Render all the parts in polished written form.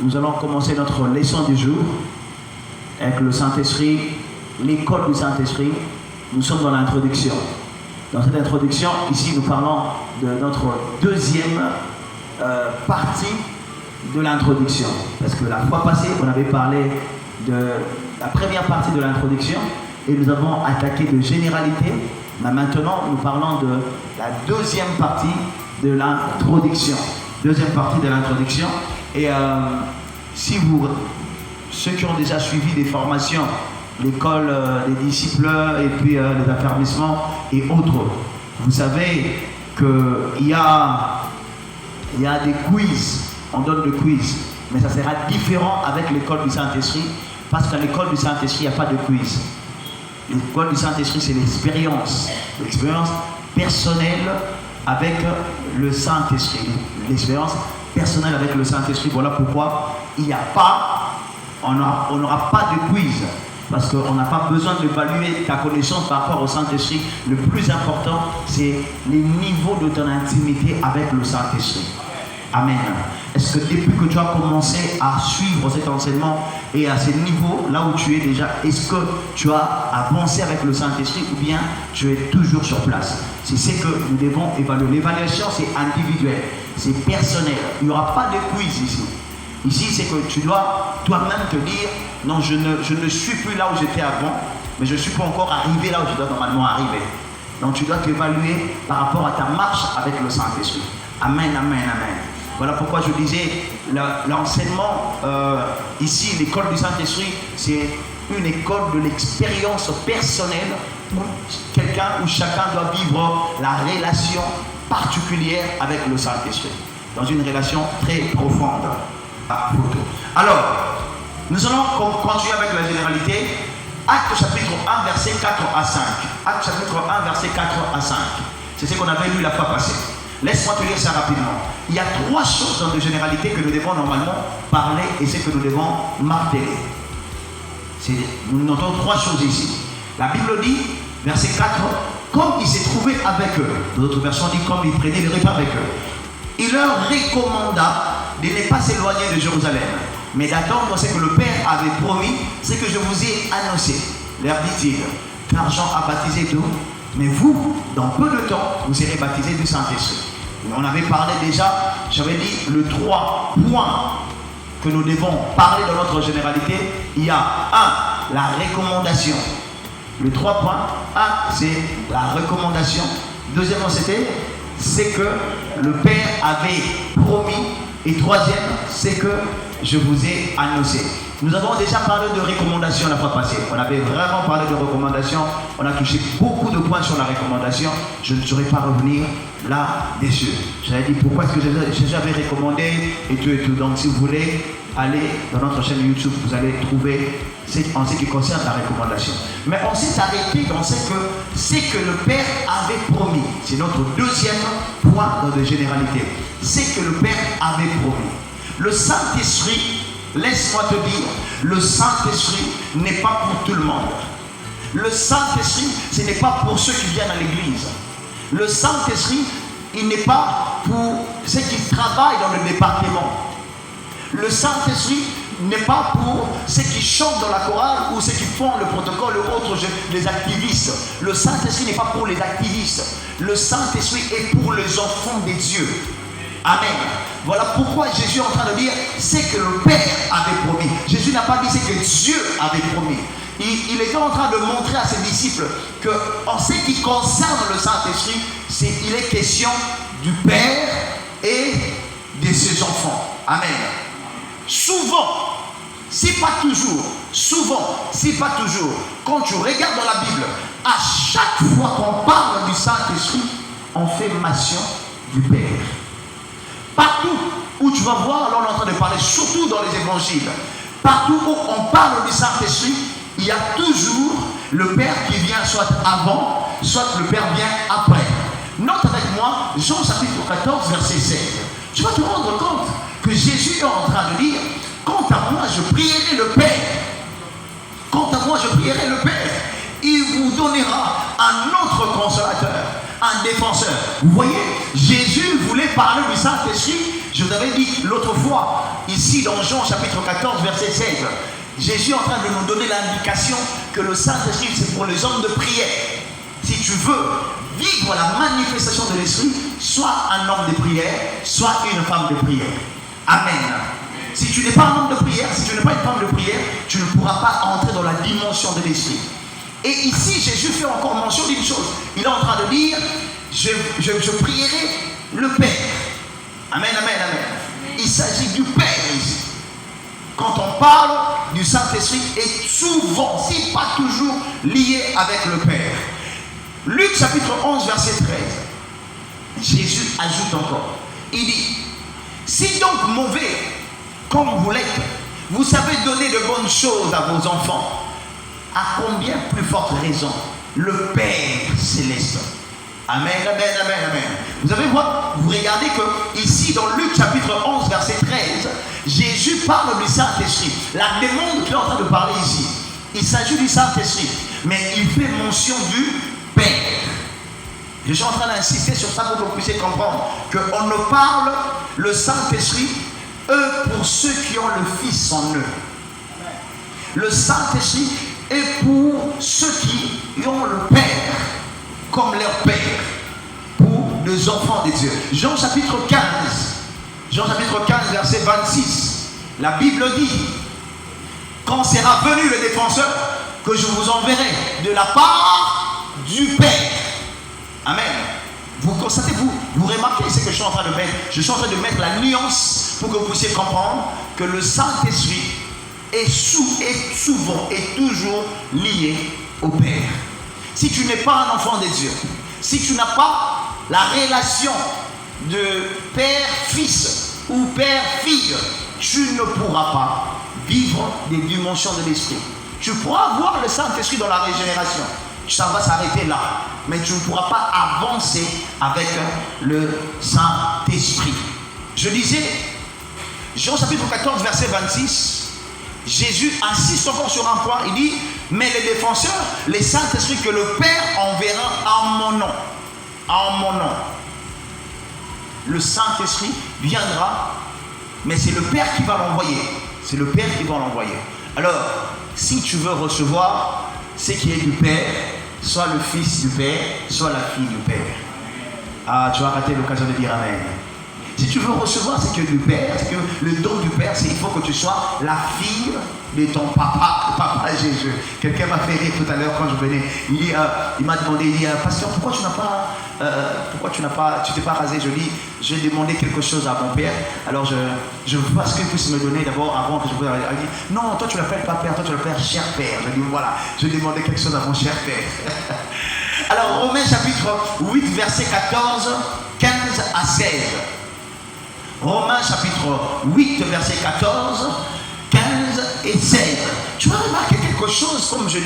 Nous allons commencer notre leçon du jour avec le Saint-Esprit, l'école du Saint-Esprit. Nous sommes dans l'introduction. Dans cette introduction, ici, nous parlons de notre deuxième partie de l'introduction. Parce que la fois passée, on avait parlé de la première partie de l'introduction et nous avons attaqué de généralité. Mais maintenant, nous parlons de la deuxième partie de l'introduction. Deuxième partie de l'introduction. Et si vous, ceux qui ont déjà suivi des formations, l'école des disciples et puis les affermissements et autres, vous savez qu'il y a des quiz, on donne des quiz, mais ça sera différent avec l'école du Saint-Esprit, parce qu'à l'école du Saint-Esprit, il n'y a pas de quiz. L'école du Saint-Esprit, c'est l'expérience personnelle avec le Saint-Esprit. L'expérience personnelle avec le Saint-Esprit. Voilà pourquoi il n'y a pas, on n'aura pas de quiz. Parce qu'on n'a pas besoin d'évaluer ta connaissance par rapport au Saint-Esprit. Le plus important, c'est les niveaux de ton intimité avec le Saint-Esprit. Amen. Est-ce que depuis que tu as commencé à suivre cet enseignement et à ce niveau, là où tu es déjà, est-ce que tu as avancé avec le Saint-Esprit ou bien tu es toujours sur place? C'est ce que nous devons évaluer. L'évaluation, c'est individuel, c'est personnel. Il n'y aura pas de quiz ici. Ici, c'est que tu dois toi-même te dire, non, je ne suis plus là où j'étais avant, mais je ne suis pas encore arrivé là où je dois normalement arriver. Donc, tu dois t'évaluer par rapport à ta marche avec le Saint-Esprit. Amen, amen, amen. Voilà pourquoi je disais, l'enseignement, ici, l'école du Saint-Esprit, c'est une école de l'expérience personnelle où quelqu'un ou chacun doit vivre la relation particulière avec le Saint-Esprit, dans une relation très profonde. Alors, nous allons continuer avec la généralité. Acte chapitre 1, verset 4 à 5. Acte chapitre 1, verset 4 à 5. C'est ce qu'on avait lu la fois passée. Laisse-moi te lire ça rapidement. Il y a trois choses de généralité que nous devons normalement parler et c'est que nous devons marteler. Nous notons trois choses ici. La Bible dit, verset 4, comme il s'est trouvé avec eux. D'autres versions disent comme il prenait le repas avec eux. Il leur recommanda de ne pas s'éloigner de Jérusalem, mais d'attendre ce que le Père avait promis, ce que je vous ai annoncé. Leur dit-il, car Jean a baptisé d'eau, mais vous, dans peu de temps, vous serez baptisés du Saint-Esprit. On avait parlé déjà, j'avais dit, le 3 points que nous devons parler dans notre généralité. Il y a 1, la recommandation. Le 3 points, 1, c'est la recommandation. Deuxièmement, c'est que le Père avait promis. Et troisième, c'est que je vous ai annoncé. Nous avons déjà parlé de recommandations la fois passée. On avait vraiment parlé de recommandations. On a touché beaucoup de points sur la recommandation. Je ne saurais pas revenir là-dessus. J'avais dit pourquoi est-ce que j'avais recommandé et tout. Donc si vous voulez aller dans notre chaîne YouTube, vous allez trouver en ce qui concerne la recommandation. Mais on s'est arrêté dans ce que le Père avait promis. C'est notre deuxième point de généralité. C'est que le Père avait promis. Le Saint-Esprit, laisse-moi te dire, le Saint-Esprit n'est pas pour tout le monde. Le Saint-Esprit, ce n'est pas pour ceux qui viennent à l'église. Le Saint-Esprit, il n'est pas pour ceux qui travaillent dans le département. Le Saint-Esprit n'est pas pour ceux qui chantent dans la chorale ou ceux qui font le protocole ou autres, les activistes. Le Saint-Esprit n'est pas pour les activistes. Le Saint-Esprit est pour les enfants de Dieu. Amen. Voilà pourquoi Jésus est en train de dire c'est que le Père avait promis. Jésus n'a pas dit c'est que Dieu avait promis. Il était en train de montrer à ses disciples que en ce qui concerne le Saint-Esprit, il est question du Père et de ses enfants. Amen. Souvent, si pas toujours, quand tu regardes dans la Bible, à chaque fois qu'on parle du Saint-Esprit, on fait mention du Père. Partout où tu vas voir, là on est en train de parler, surtout dans les évangiles, partout où on parle du Saint-Esprit, il y a toujours le Père qui vient soit avant, soit le Père vient après. Note avec moi, Jean chapitre 14, verset 16. Tu vas te rendre compte que Jésus est en train de dire, quant à moi, je prierai le Père. Quant à moi, je prierai le Père. Il vous donnera un autre consolateur, un défenseur. Vous voyez, Jésus voulait parler du Saint-Esprit, Je vous avais dit l'autre fois, ici dans Jean chapitre 14, verset 16, Jésus est en train de nous donner l'indication que le Saint-Esprit, c'est pour les hommes de prière. Si tu veux vivre la manifestation de l'Esprit, sois un homme de prière, sois une femme de prière. Amen. Si tu n'es pas un homme de prière, si tu n'es pas une femme de prière, tu ne pourras pas entrer dans la dimension de l'Esprit. Et ici, Jésus fait encore mention d'une chose. Il est en train de dire, je prierai le Père. Amen, amen, amen. Il s'agit du Père ici. Quand on parle du Saint-Esprit, est souvent, si pas toujours, lié avec le Père. Luc chapitre 11, verset 13. Jésus ajoute encore. Il dit, si donc mauvais, comme vous l'êtes, vous savez donner de bonnes choses à vos enfants, à combien plus forte raison le Père céleste. Amen, amen, amen, amen. Vous avez voir, vous regardez que ici dans Luc chapitre 11, verset 13, Jésus parle du Saint-Esprit. La demande qu'il est en train de parler ici, il s'agit du Saint-Esprit, mais il fait mention du Père. Je suis en train d'insister sur ça pour que vous puissiez comprendre qu'on ne parle le Saint-Esprit pour ceux qui ont le Fils en eux. Le Saint-Esprit est pour ceux qui ont le Père comme leur Père, pour les enfants de Dieu. Jean chapitre 15, verset 26, la Bible dit, quand sera venu le défenseur, que je vous enverrai de la part du Père. Amen. Vous constatez, vous remarquez ce que je suis en train de mettre. Je suis en train de mettre la nuance pour que vous puissiez comprendre que le Saint-Esprit est souvent et toujours lié au Père. Si tu n'es pas un enfant de Dieu, si tu n'as pas la relation de père-fils ou père-fille, tu ne pourras pas vivre des dimensions de l'esprit. Tu pourras avoir le Saint-Esprit dans la régénération. Ça va s'arrêter là. Mais tu ne pourras pas avancer avec le Saint-Esprit. Je disais, Jean chapitre 14, verset 26, Jésus insiste encore sur un point. Il dit, mais les défenseurs, les Saint-Esprits que le Père enverra en mon nom. En mon nom. Le Saint-Esprit viendra, mais c'est le Père qui va l'envoyer. C'est le Père qui va l'envoyer. Alors, si tu veux recevoir ce qui est du Père, soit le Fils du Père, soit la fille du Père. Ah, tu as raté l'occasion de dire Amen. Si tu veux recevoir ce qui est du Père, c'est que le don du Père, c'est qu'il faut que tu sois la fille de ton papa Jésus. Quelqu'un m'a fait rire tout à l'heure quand je venais. Il m'a demandé, il dit, pasteur, pourquoi tu t'es pas rasé? Je dis, j'ai demandé quelque chose à mon père. Alors je veux pas ce qu'il puisse me donner d'abord avant que je puisse. Il dit, non, toi tu l'appelles pas père, toi tu l'appelles cher père. Je dis, voilà, je demandais quelque chose à mon cher père. Alors Romains chapitre 8, verset 14, 15 à 16. Romains chapitre 8, verset 14, 15 et 16. Tu as remarqué quelque chose, comme je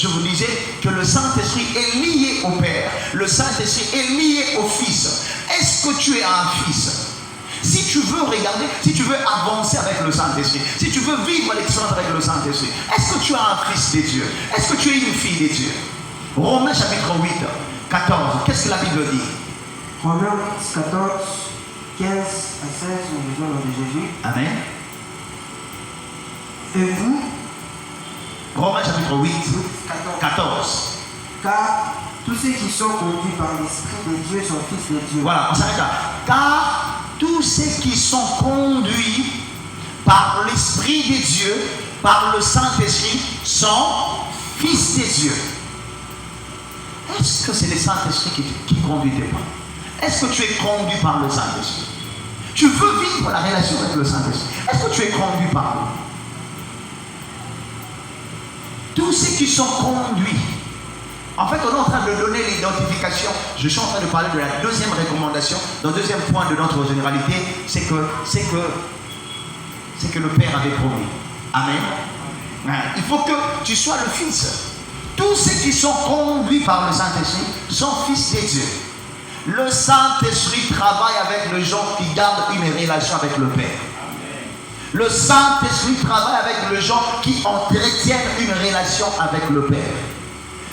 vous disais, que le Saint-Esprit est lié au Père, le Saint-Esprit est lié au Fils. Est-ce que tu es un fils? Si tu veux regarder, si tu veux avancer avec le Saint-Esprit, si tu veux vivre l'expérience avec le Saint-Esprit, est-ce que tu es un fils de Dieu? Est-ce que tu es une fille de Dieu? Romains chapitre 8, 14, qu'est-ce que la Bible dit? Romains 8, 14, 15 à 16, nous lisons le nom de Jésus. Amen. Et vous, Romains chapitre 8, 14. Car tous ceux qui sont conduits par l'Esprit de Dieu sont fils de Dieu. Voilà, on s'arrête là. Car tous ceux qui sont conduits par l'Esprit de Dieu, par le Saint-Esprit, sont fils de Dieu. Est-ce que c'est le Saint-Esprit qui conduit tes pas? Est-ce que tu es conduit par le Saint-Esprit? Tu veux vivre la relation avec le Saint-Esprit. Est-ce que tu es conduit par lui? Tous ceux qui sont conduits. En fait, on est en train de donner l'identification. Je suis en train de parler de la deuxième recommandation. Le deuxième point de notre généralité, c'est que le Père avait promis. Amen. Il faut que tu sois le Fils. Tous ceux qui sont conduits par le Saint-Esprit sont fils de Dieu. Le Saint-Esprit travaille avec les gens qui gardent une relation avec le Père. Le Saint-Esprit travaille avec les gens qui entretiennent une relation avec le Père.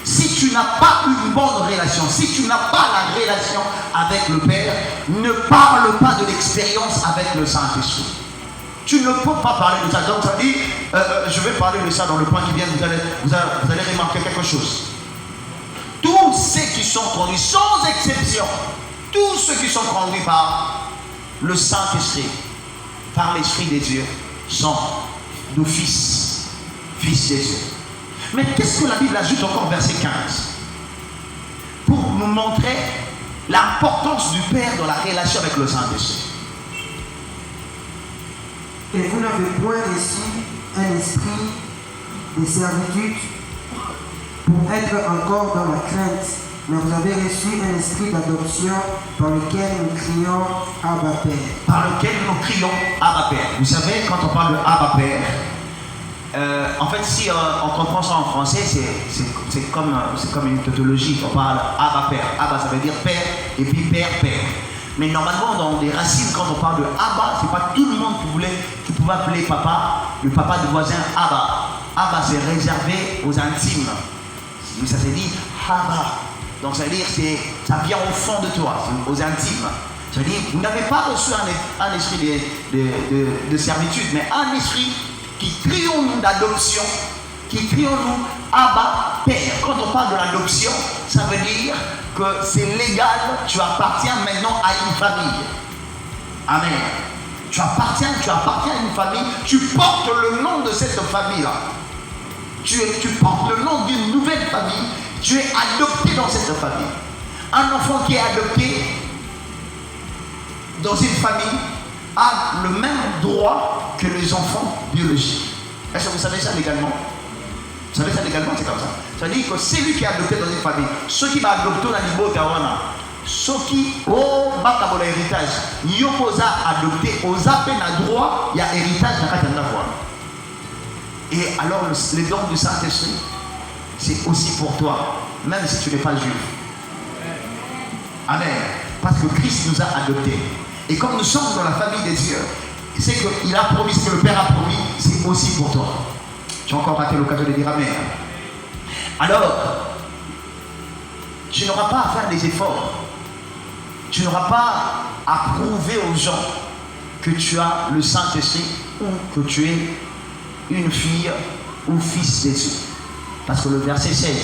Si tu n'as pas une bonne relation, si tu n'as pas la relation avec le Père, ne parle pas de l'expérience avec le Saint-Esprit. Tu ne peux pas parler de ça. Donc ça dit, je vais parler de ça dans le point qui vient, vous allez remarquer quelque chose. Tous ceux qui sont conduits, sans exception, tous ceux qui sont conduits par le Saint-Esprit, par l'Esprit de Dieu, sont nos fils de Dieu. Mais qu'est-ce que la Bible ajoute encore, verset 15, pour nous montrer l'importance du Père dans la relation avec le Saint-Esprit. Et vous n'avez point reçu un esprit de servitude pour être encore dans la crainte, mais vous avez reçu un esprit d'adoption par lequel nous crions Abba Père. Par lequel nous crions Abba Père. Vous savez, quand on parle de Abba Père, en fait, si on comprend ça en français, c'est comme une tautologie. On parle Abba Père. Abba, ça veut dire Père, et puis Père, Père. Mais normalement, dans les racines, quand on parle de Abba, c'est pas tout le monde qui pouvait appeler papa, le papa du voisin Abba. Abba, c'est réservé aux intimes. Ça s'est dit Abba. Donc ça veut dire que ça vient au fond de toi, aux intimes. Ça veut dire vous n'avez pas reçu un esprit de servitude, mais un esprit qui crie en nous d'adoption, qui crie en nous Abba Père. Quand on parle de l'adoption, ça veut dire que c'est légal, tu appartiens maintenant à une famille. Amen. Tu appartiens à une famille, tu portes le nom de cette famille-là. Tu portes le nom d'une nouvelle famille, tu es adopté dans cette famille. Un enfant qui est adopté dans une famille a le même droit que les enfants biologiques. Est-ce que vous savez ça légalement? Vous savez ça légalement, c'est comme ça. Ça veut dire que c'est lui qui est adopté dans une famille. Ceux qui vont adopter dans l'Ibo Tawana, ceux qui ont un héritage, ils ont adopté, aux appels à droit, il y a héritage dans la voie. Et alors le don du Saint-Esprit, c'est aussi pour toi, même si tu n'es pas juif. Amen. Parce que Christ nous a adoptés. Et comme nous sommes dans la famille des dieux, c'est qu'il a promis, ce que le Père a promis, c'est aussi pour toi. J'ai encore raté l'occasion de dire Amen. Alors, tu n'auras pas à faire des efforts. Tu n'auras pas à prouver aux gens que tu as le Saint-Esprit ou que tu es une fille ou fils de Dieu. Parce que le verset 16,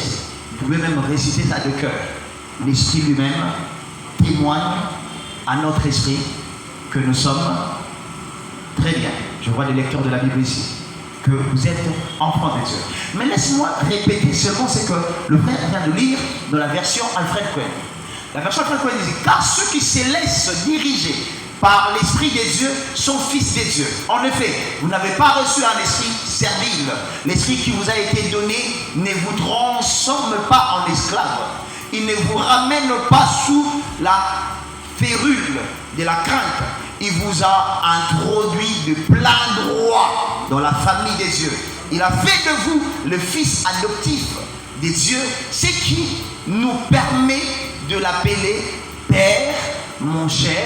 vous pouvez même réciter ça de cœur. L'Esprit lui-même témoigne à notre esprit que nous sommes très bien. Je vois les lecteurs de la Bible ici, que vous êtes enfants de Dieu. Mais laisse-moi répéter seulement ce que le frère vient de lire dans la version Alfred Cohen. La version Alfred Cohen dit: car ceux qui se laissent diriger par l'Esprit des dieux sont fils des dieux. En effet, vous n'avez pas reçu un esprit servile. L'esprit qui vous a été donné ne vous transforme pas en esclave. Il ne vous ramène pas sous la férule de la crainte. Il vous a introduit de plein droit dans la famille des dieux. Il a fait de vous le fils adoptif des dieux, ce qui nous permet de l'appeler Père, mon cher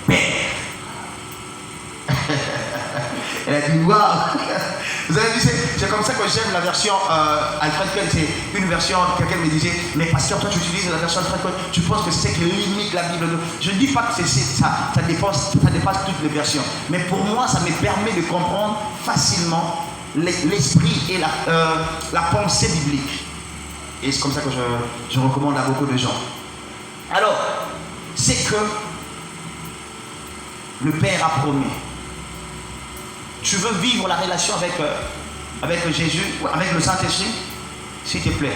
Père. Elle a dit waouh. Vous avez vu, c'est comme ça que j'aime la version Alfred Cohen. C'est une version, quelqu'un me disait, mais pasteur, toi tu utilises la version Alfred Cohen, tu penses que c'est ce qui limite la Bible? Je ne dis pas que ça dépasse toutes les versions, mais pour moi ça me permet de comprendre facilement l'esprit et la pensée biblique. Et c'est comme ça que je recommande à beaucoup de gens. Alors, c'est que le Père a promis. Tu veux vivre la relation avec Jésus, avec le Saint-Esprit? S'il te plaît,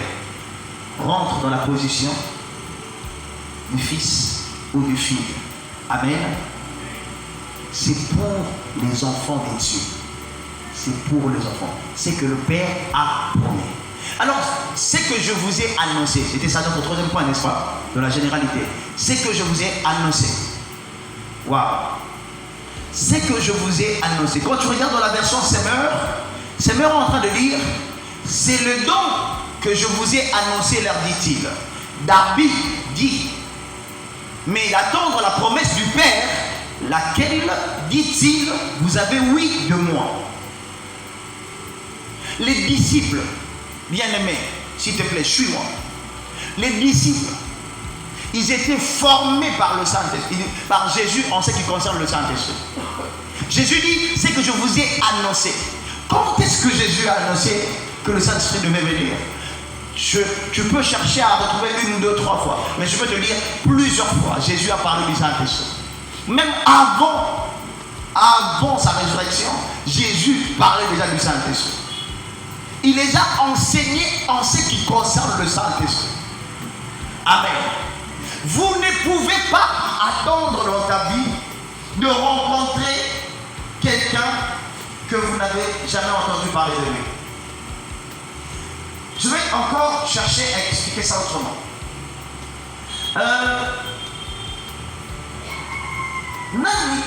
rentre dans la position du fils ou du fille. Amen. C'est pour les enfants de Dieu. C'est pour les enfants. C'est que le Père a promis. Alors, ce que je vous ai annoncé, c'était ça notre troisième point, n'est-ce pas? De la généralité. Ce que je vous ai annoncé. Waouh! Ce que je vous ai annoncé. Quand tu regardes dans la version Semeur est en train de dire: c'est le don que je vous ai annoncé, leur dit-il. Darby dit: mais d'attendre la promesse du Père, laquelle, dit-il, vous avez oui de moi. Les disciples bien-aimés, S'il te plaît, suis-moi. Les disciples, ils étaient formés par le Saint-Esprit, par Jésus en ce qui concerne le Saint-Esprit. Jésus dit, c'est que je vous ai annoncé. Quand est-ce que Jésus a annoncé que le Saint-Esprit devait venir? Tu peux chercher à retrouver 1, 2, 3 fois, mais je peux te dire plusieurs fois, Jésus a parlé du Saint-Esprit. Même avant sa résurrection, Jésus parlait déjà du Saint-Esprit. Il les a enseignés en ce qui concerne le Saint-Esprit. Amen. Vous ne pouvez pas attendre dans ta vie de rencontrer quelqu'un que vous n'avez jamais entendu parler de lui. Je vais encore chercher à expliquer ça autrement. Nani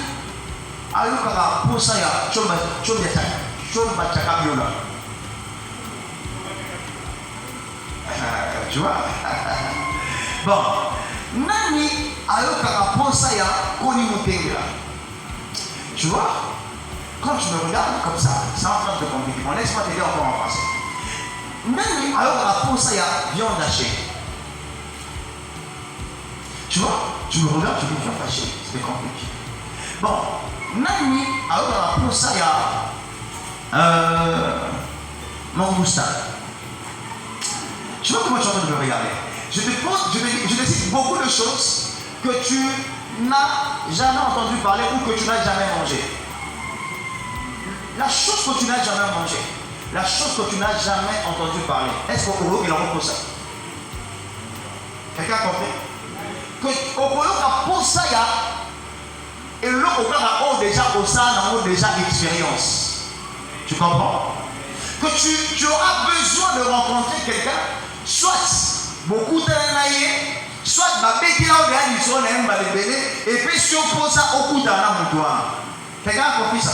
ayokaka posa ya chomba chakabiola. Tu vois? Bon, nani ayokaka posa ya koni mutengela. Tu vois? Quand tu me regardes comme ça, c'est en train de te compliquer. On laisse-moi t'aider encore en français. Nani ayokaka posa ya viande hachée. Tu vois? Tu me regardes, tu dis viande hachée. C'est compliqué. Bon, nani ayokaka posa ya mangousta. Tu vois comment tu es en train de me regarder? Je te cite beaucoup de choses que tu n'as jamais entendu parler ou que tu n'as jamais mangé. La chose que tu n'as jamais mangé, la chose que tu n'as jamais entendu parler, est-ce qu'au il en repose ça? Quelqu'un a compris? Que au a posé ça et l'eau a déjà déjà expérience. Tu comprends? Que tu auras besoin de rencontrer quelqu'un, soit beaucoup de naïe, soit ma bête là où il y a et puis si on pose ça au bout d'un an, quelqu'un a compris ça?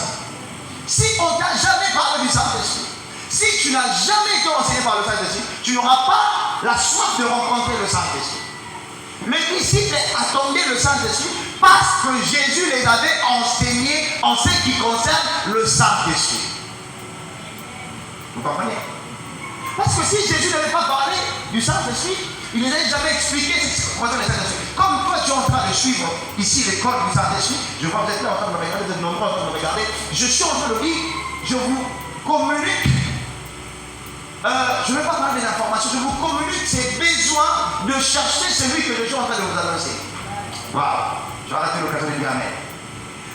Si on t'a jamais parlé du Saint-Esprit, si tu n'as jamais été enseigné par le Saint-Esprit, tu n'auras pas la soif de rencontrer le Saint-Esprit. Mais ici, attendez le Saint-Esprit parce que Jésus les avait enseignés en ce qui concerne le Saint-Esprit. Vous comprenez? Parce que si Jésus n'avait pas parlé du Saint-Esprit, il ne n'avait jamais expliqué ce qui concerne le Saint-Esprit. Comme toi, tu es en train de suivre ici l'école du Saint-Esprit, je vois que vous êtes là en train de me regarder, vous êtes nombreux en train de me regarder, je suis en train de dire, je vous communique, je ne vais pas parler des informations, je vous communique ces besoins de chercher celui que je suis en train de vous annoncer. Waouh, je vais arrêter l'occasion de dire Amen.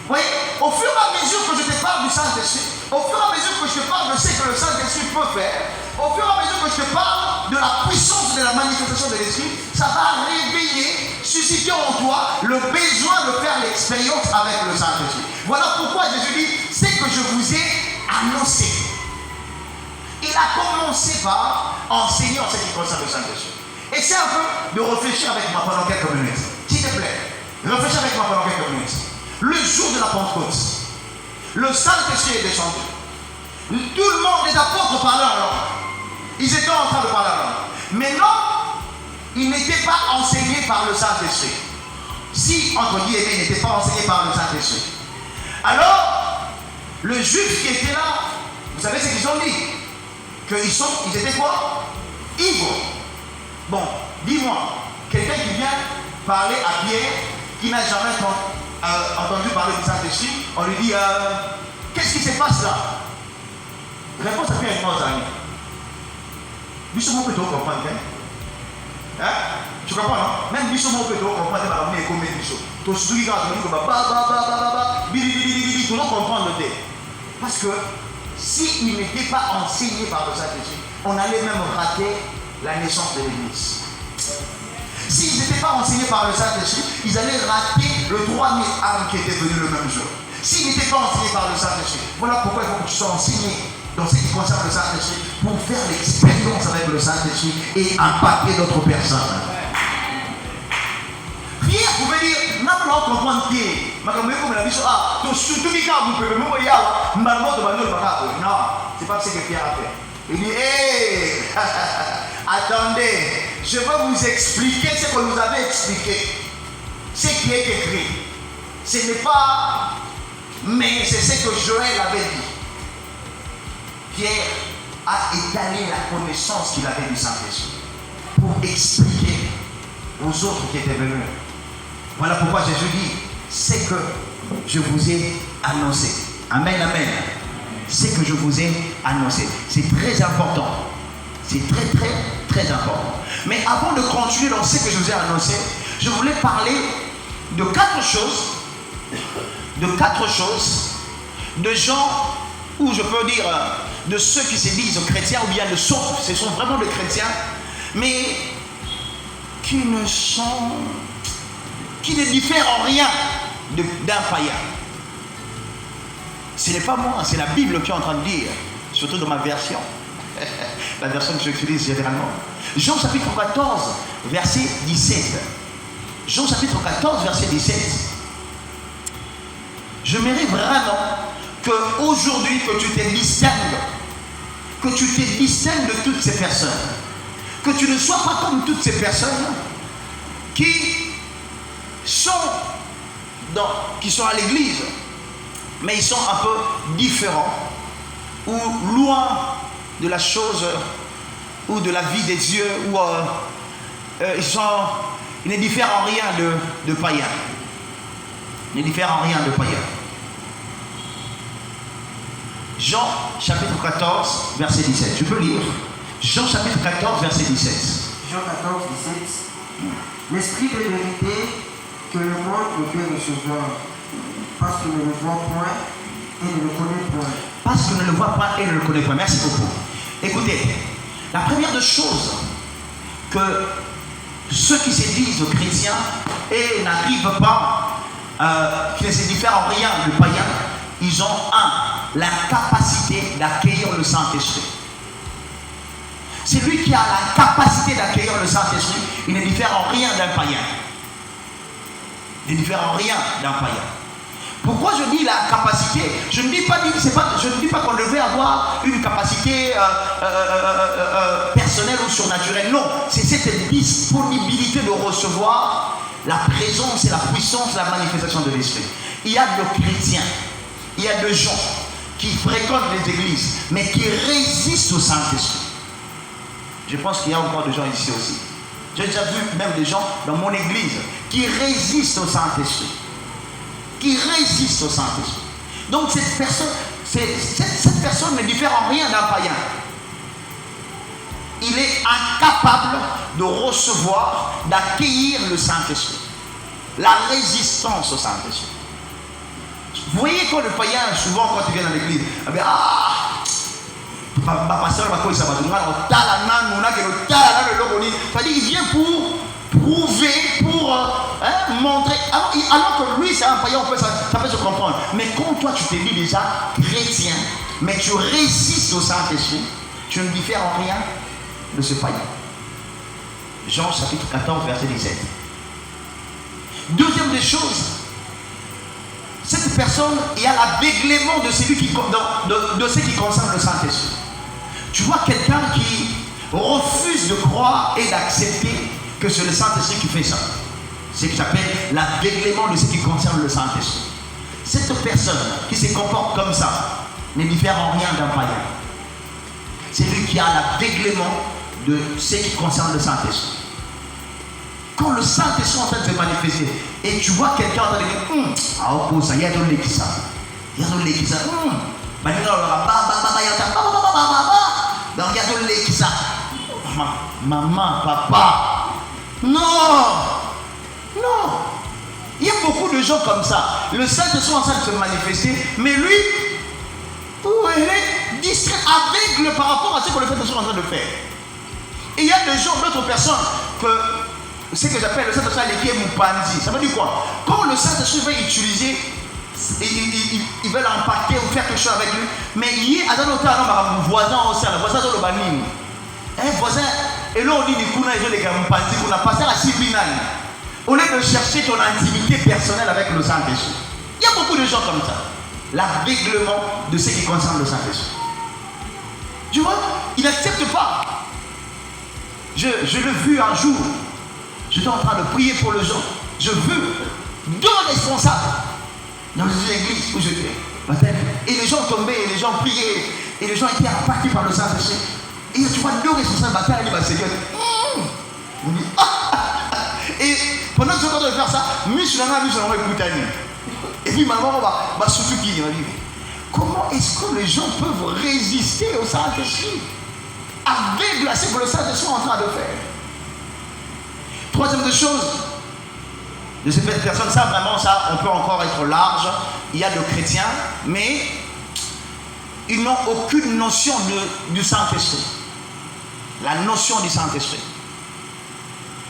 Oui, au fur et à mesure que je te parle du Saint-Esprit, au fur et à mesure que je te parle de ce que le Saint-Esprit peut faire, au fur et à mesure que je te parle de la puissance de la manifestation de l'Esprit, ça va réveiller, susciter en toi le besoin de faire l'expérience avec le Saint-Esprit. Voilà pourquoi Jésus dit, c'est que je vous ai annoncé. Il a commencé par enseigner en ce qui concerne le Saint-Esprit. Essaie un peu de réfléchir avec moi pendant quelques minutes. S'il te plaît, réfléchis avec moi pendant quelques minutes. Le jour de la Pentecôte, le Saint-Esprit est descendu. Tout le monde, les apôtres parlaient en langue. Ils étaient en train de parler en langue. Mais non, ils n'étaient pas enseignés par le Saint-Esprit. Si, entre guillemets, ils n'étaient pas enseignés par le Saint-Esprit. Alors, le juif qui était là, vous savez ce qu'ils ont dit? Ils étaient quoi? Ivres. Bon, dis-moi, quelqu'un qui vient parler à Pierre, qui n'a jamais entendu parler du Saint-Esprit, on lui dit, qu'est-ce qui se passe là? Réponse à Pierre et moi, amis. Bisous, peut comprendre. Hein? Tu comprends, non? Même bisous, peut comprendre, mais comme bisous. Tu souris quand tu dis, tu dois comprendre le thé. Parce que s'il n'était pas enseigné par le Saint-Esprit, on allait même rater la naissance de l'Église. S'ils n'étaient pas enseignés par le Saint-Esprit, ils allaient rater le 3000 âmes qui étaient venues le même jour. S'ils n'étaient pas enseignés par le Saint-Esprit, voilà pourquoi il faut que tu sois enseigné dans ce qui concerne le Saint-Esprit pour faire l'expérience avec le Saint-Esprit et impacter d'autres personnes. Pierre pouvait dire, non, c'est pas ce que Pierre a fait. Il dit, hé, attendez, je vais vous expliquer ce que vous avez expliqué. Ce qui est écrit. Ce n'est pas, mais c'est ce que Joël avait dit. Pierre a étalé la connaissance qu'il avait du Saint-Esprit pour expliquer aux autres qui étaient venus. Voilà pourquoi Jésus dit, c'est que je vous ai annoncé. Amen, amen. C'est que je vous ai annoncé. C'est très important. C'est très, très, très important. Mais avant de continuer dans ce que je vous ai annoncé, je voulais parler de quatre choses. De gens, ou je peux dire, de ceux qui se disent chrétiens, ou bien ce sont vraiment des chrétiens, mais qui ne diffèrent en rien d'un païen. Ce n'est pas moi, c'est la Bible qui est en train de dire, surtout dans ma version, la version que j'utilise généralement. Jean chapitre 14, verset 17. Jean chapitre 14, verset 17. Je mérite vraiment qu'aujourd'hui, que tu te distingues, de toutes ces personnes, que tu ne sois pas comme toutes ces personnes qui sont à l'église, mais ils sont un peu différents ou loin de la chose ou de la vie des dieux, ou ils ne diffèrent en rien de païens. Ils ne diffèrent en rien de païens. Jean chapitre 14, verset 17. Tu peux lire. Jean chapitre 14, verset 17. Jean 14, 17. L'esprit de vérité que le monde ne peut recevoir, parce qu'il ne le voit point et ne le connaît point. Parce qu'il ne le voit pas et ne le connaît point. Merci beaucoup. Écoutez, la première des choses que ceux qui se disent chrétiens et n'arrivent pas, qui ne se diffèrent en rien du païen, ils ont la capacité d'accueillir le Saint-Esprit. C'est lui qui a la capacité d'accueillir le Saint-Esprit, il ne diffère en rien d'un païen. Il ne diffère en rien d'un païen. Pourquoi je dis la capacité? Je ne dis pas qu'on devait avoir une capacité personnelle ou surnaturelle. Non, c'est cette disponibilité de recevoir la présence et la puissance, la manifestation de l'Esprit. Il y a de chrétiens, il y a de gens qui fréquentent les églises, mais qui résistent au Saint-Esprit. Je pense qu'il y a encore des gens ici aussi. J'ai déjà vu même des gens dans mon église qui résistent au Saint-Esprit. Donc cette personne ne diffère en rien d'un païen. Il est incapable de recevoir, d'accueillir le Saint-Esprit. La résistance au Saint-Esprit. Vous voyez quand le païen, souvent quand il vient dans l'église, il vient pour prouver, pour montrer. Alors que lui, c'est un païen, ça peut se comprendre. Mais quand toi, tu te dis déjà chrétien, mais tu résistes au Saint-Esprit, tu ne diffères en rien de ce païen. Jean chapitre 14, verset 17. Deuxième des choses, cette personne, il y a l'aveuglement de ce qui concerne le Saint-Esprit. Tu vois quelqu'un qui refuse de croire et d'accepter que c'est le Saint-Esprit qui fait ça. C'est ce que j'appelle l'aveuglement de ce qui concerne le Saint-Esprit. Cette personne qui se comporte comme ça ne diffère en rien d'un païen. C'est lui qui a l'aveuglement de ce qui concerne le Saint-Esprit. Quand le Saint-Esprit est en train de se manifester et tu vois quelqu'un en train de dire il y a de l'équisa. Il y a de l'équisa. Donc il y a de l'équisa. Maman, papa. Non. Il y a beaucoup de gens comme ça. Le Saint-Esprit est en train de se manifester, mais lui, il est distrait, aveugle par rapport à ce que le Saint-Esprit est en train de faire. Et il y a des gens, d'autres personnes, ce que j'appelle le Saint-Esprit qui est Moupanzi. Ça veut dire quoi? Quand le Saint-Esprit va utiliser, il veut l'impacter ou faire quelque chose avec lui, mais il y a un voisin aussi, un voisin de l'Obanine. Un voisin, et là on dit qu'on a les Moupanzi, qu'on a passé à Sibinani. Au lieu de chercher ton intimité personnelle avec le Saint-Esprit. Il y a beaucoup de gens comme ça. L'aveuglement de ce qui concerne le Saint-Esprit. Tu vois, il n'accepte pas. Je l'ai vu un jour. J'étais en train de prier pour les gens. Je veux deux responsables dans une église où j'étais. Et les gens tombaient, et les gens priaient, et les gens étaient impactés par le Saint-Esprit. Et tu vois deux responsables bataille, il va se dire, et pendant ce temps de faire ça, et puis maman va surtout qui dit, comment est-ce que les gens peuvent résister au Saint-Esprit avec la ce que le Saint-Esprit est en train de faire? Troisième chose, de ces personnes, ça vraiment, ça, on peut encore être large. Il y a de chrétiens, mais ils n'ont aucune notion du Saint-Esprit. La notion du Saint-Esprit.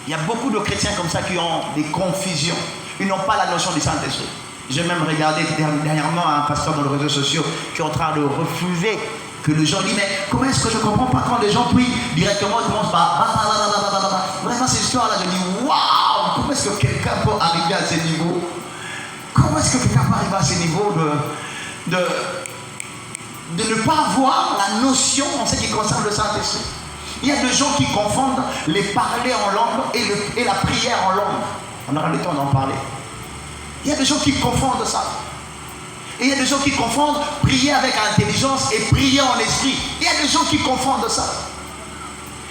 Il y a beaucoup de chrétiens comme ça qui ont des confusions. Ils n'ont pas la notion du Saint-Esprit. J'ai même regardé dernièrement un pasteur dans les réseaux sociaux qui est en train de refuser que les gens disent, mais comment est-ce que je ne comprends pas quand les gens prient directement, ils commencent par vraiment cette histoire-là, je dis, waouh, comment est-ce que quelqu'un peut arriver à ce niveau? Comment est-ce que quelqu'un peut arriver à ce niveau de ne pas avoir la notion en ce qui concerne le Saint-Esprit? Il y a des gens qui confondent les parler en langue et la prière en langue. On aura le temps d'en parler. Il y a des gens qui confondent ça. Et il y a des gens qui confondent prier avec intelligence et prier en esprit. Il y a des gens qui confondent ça.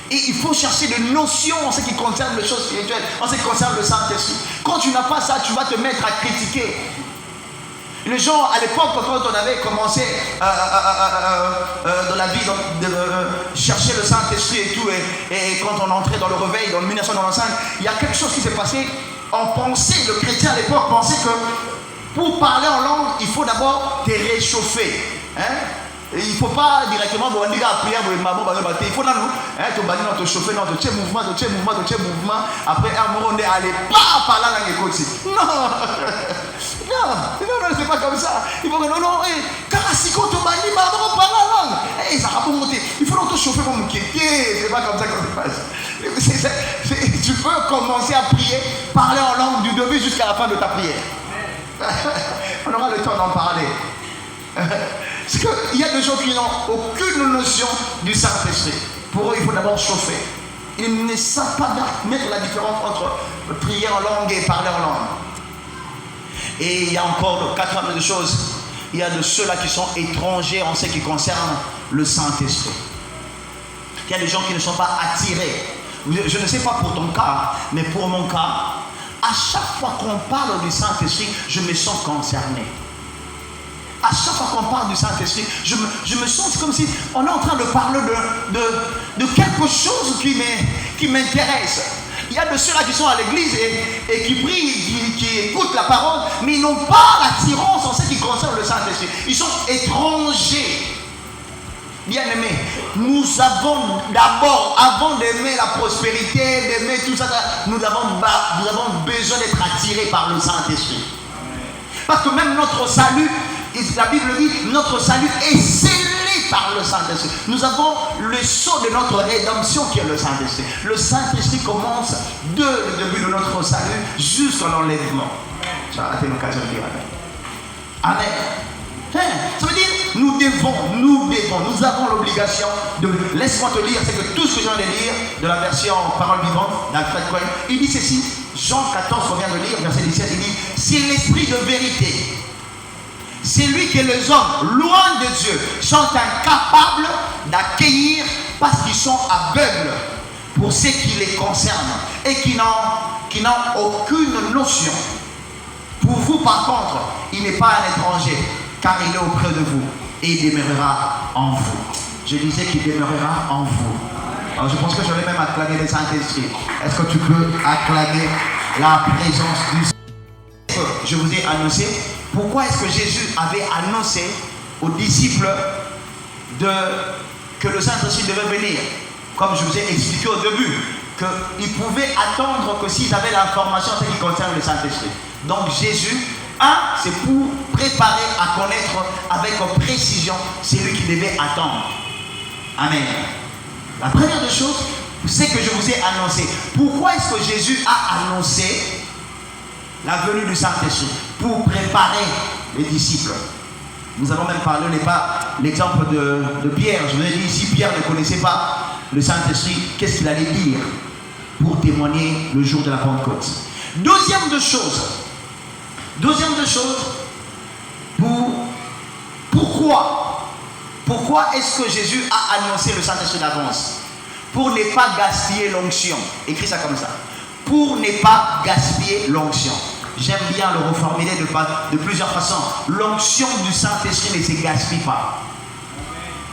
Et il faut chercher des notions en ce qui concerne les choses spirituelles, en ce qui concerne le Saint-Esprit. Quand tu n'as pas ça, tu vas te mettre à critiquer. Les gens, à l'époque, quand on avait commencé dans la vie, de chercher le Saint-Esprit et tout, et quand on entrait dans le réveil, en 1995, il y a quelque chose qui s'est passé. On pensait, le chrétien à l'époque pensait que pour parler en langue, il faut d'abord te réchauffer. Hein? Il ne faut pas directement prier, il faut te chauffer, te mouvement. Après, un moment, on est allé pas par la langue écoute. Non, c'est pas comme ça. Il faut que non, car si quand on bani, on parle la langue. Ça va monter. Il faut te chauffer pour me quitter. C'est pas comme ça que ça se passe. Tu peux commencer à prier, parler en langue du début jusqu'à la fin de ta prière. On aura le temps d'en parler. Parce qu'il y a des gens qui n'ont aucune notion du Saint-Esprit. Pour eux, il faut d'abord chauffer. Ils ne savent pas mettre la différence entre prier en langue et parler en langue. Et il y a encore quatre choses. Il y a de ceux-là qui sont étrangers en ce qui concerne le Saint-Esprit. Il y a des gens qui ne sont pas attirés. Je ne sais pas pour ton cas, mais pour mon cas, à chaque fois qu'on parle du Saint-Esprit, je me sens concerné. À chaque fois qu'on parle du Saint-Esprit, je me sens comme si on est en train de parler de quelque chose qui m'intéresse. Il y a de ceux-là qui sont à l'église et qui prient, qui écoutent la parole, mais ils n'ont pas l'attirance en ce qui concerne le Saint-Esprit. Ils sont étrangers. Bien-aimés, nous avons d'abord, avant d'aimer la prospérité, d'aimer tout ça, nous avons besoin d'être attirés par le Saint-Esprit. Parce que même notre salut, la Bible dit, notre salut est scellé par le Saint-Esprit. Nous avons le sceau de notre rédemption qui est le Saint-Esprit. Le Saint-Esprit commence de le début de notre salut jusqu'à l'enlèvement. Ça a été l'occasion de dire Amen. Amen. Ça veut dire, nous avons l'obligation de, laisse-moi te lire, c'est que tout ce que je viens de lire, de la version Parole vivante d'Alfred Cohen, il dit ceci, Jean 14, qu'on vient de lire, verset 17, il dit, c'est l'esprit de vérité. C'est lui que les hommes, loin de Dieu, sont incapables d'accueillir parce qu'ils sont aveugles pour ce qui les concerne et qui n'ont aucune notion. Pour vous, par contre, il n'est pas un étranger, car il est auprès de vous et il demeurera en vous. Je disais qu'il demeurera en vous. Alors je pense que je vais même acclamer le Saint-Esprit. Est-ce que tu peux acclamer la présence du Saint-Esprit? Je vous ai annoncé. Pourquoi est-ce que Jésus avait annoncé aux disciples que le Saint-Esprit devait venir? Comme je vous ai expliqué au début, qu'ils pouvaient attendre que s'ils avaient l'information en ce qui concerne le Saint-Esprit. Donc Jésus, c'est pour préparer à connaître avec précision celui qui devait attendre. Amen. La première des choses, c'est que je vous ai annoncé. Pourquoi est-ce que Jésus a annoncé la venue du Saint-Esprit? Pour préparer les disciples. Nous avons même parlé l'exemple de Pierre. Je vous ai dit ici, Pierre ne connaissait pas le Saint-Esprit. Qu'est-ce qu'il allait dire pour témoigner le jour de la Pentecôte? Deuxième de choses, pour Pourquoi est-ce que Jésus a annoncé le Saint-Esprit d'avance? Pour ne pas gaspiller l'onction. Écris ça comme ça. Pour ne pas gaspiller l'onction. J'aime bien le reformuler de plusieurs façons. L'onction du Saint-Esprit ne se gaspille pas.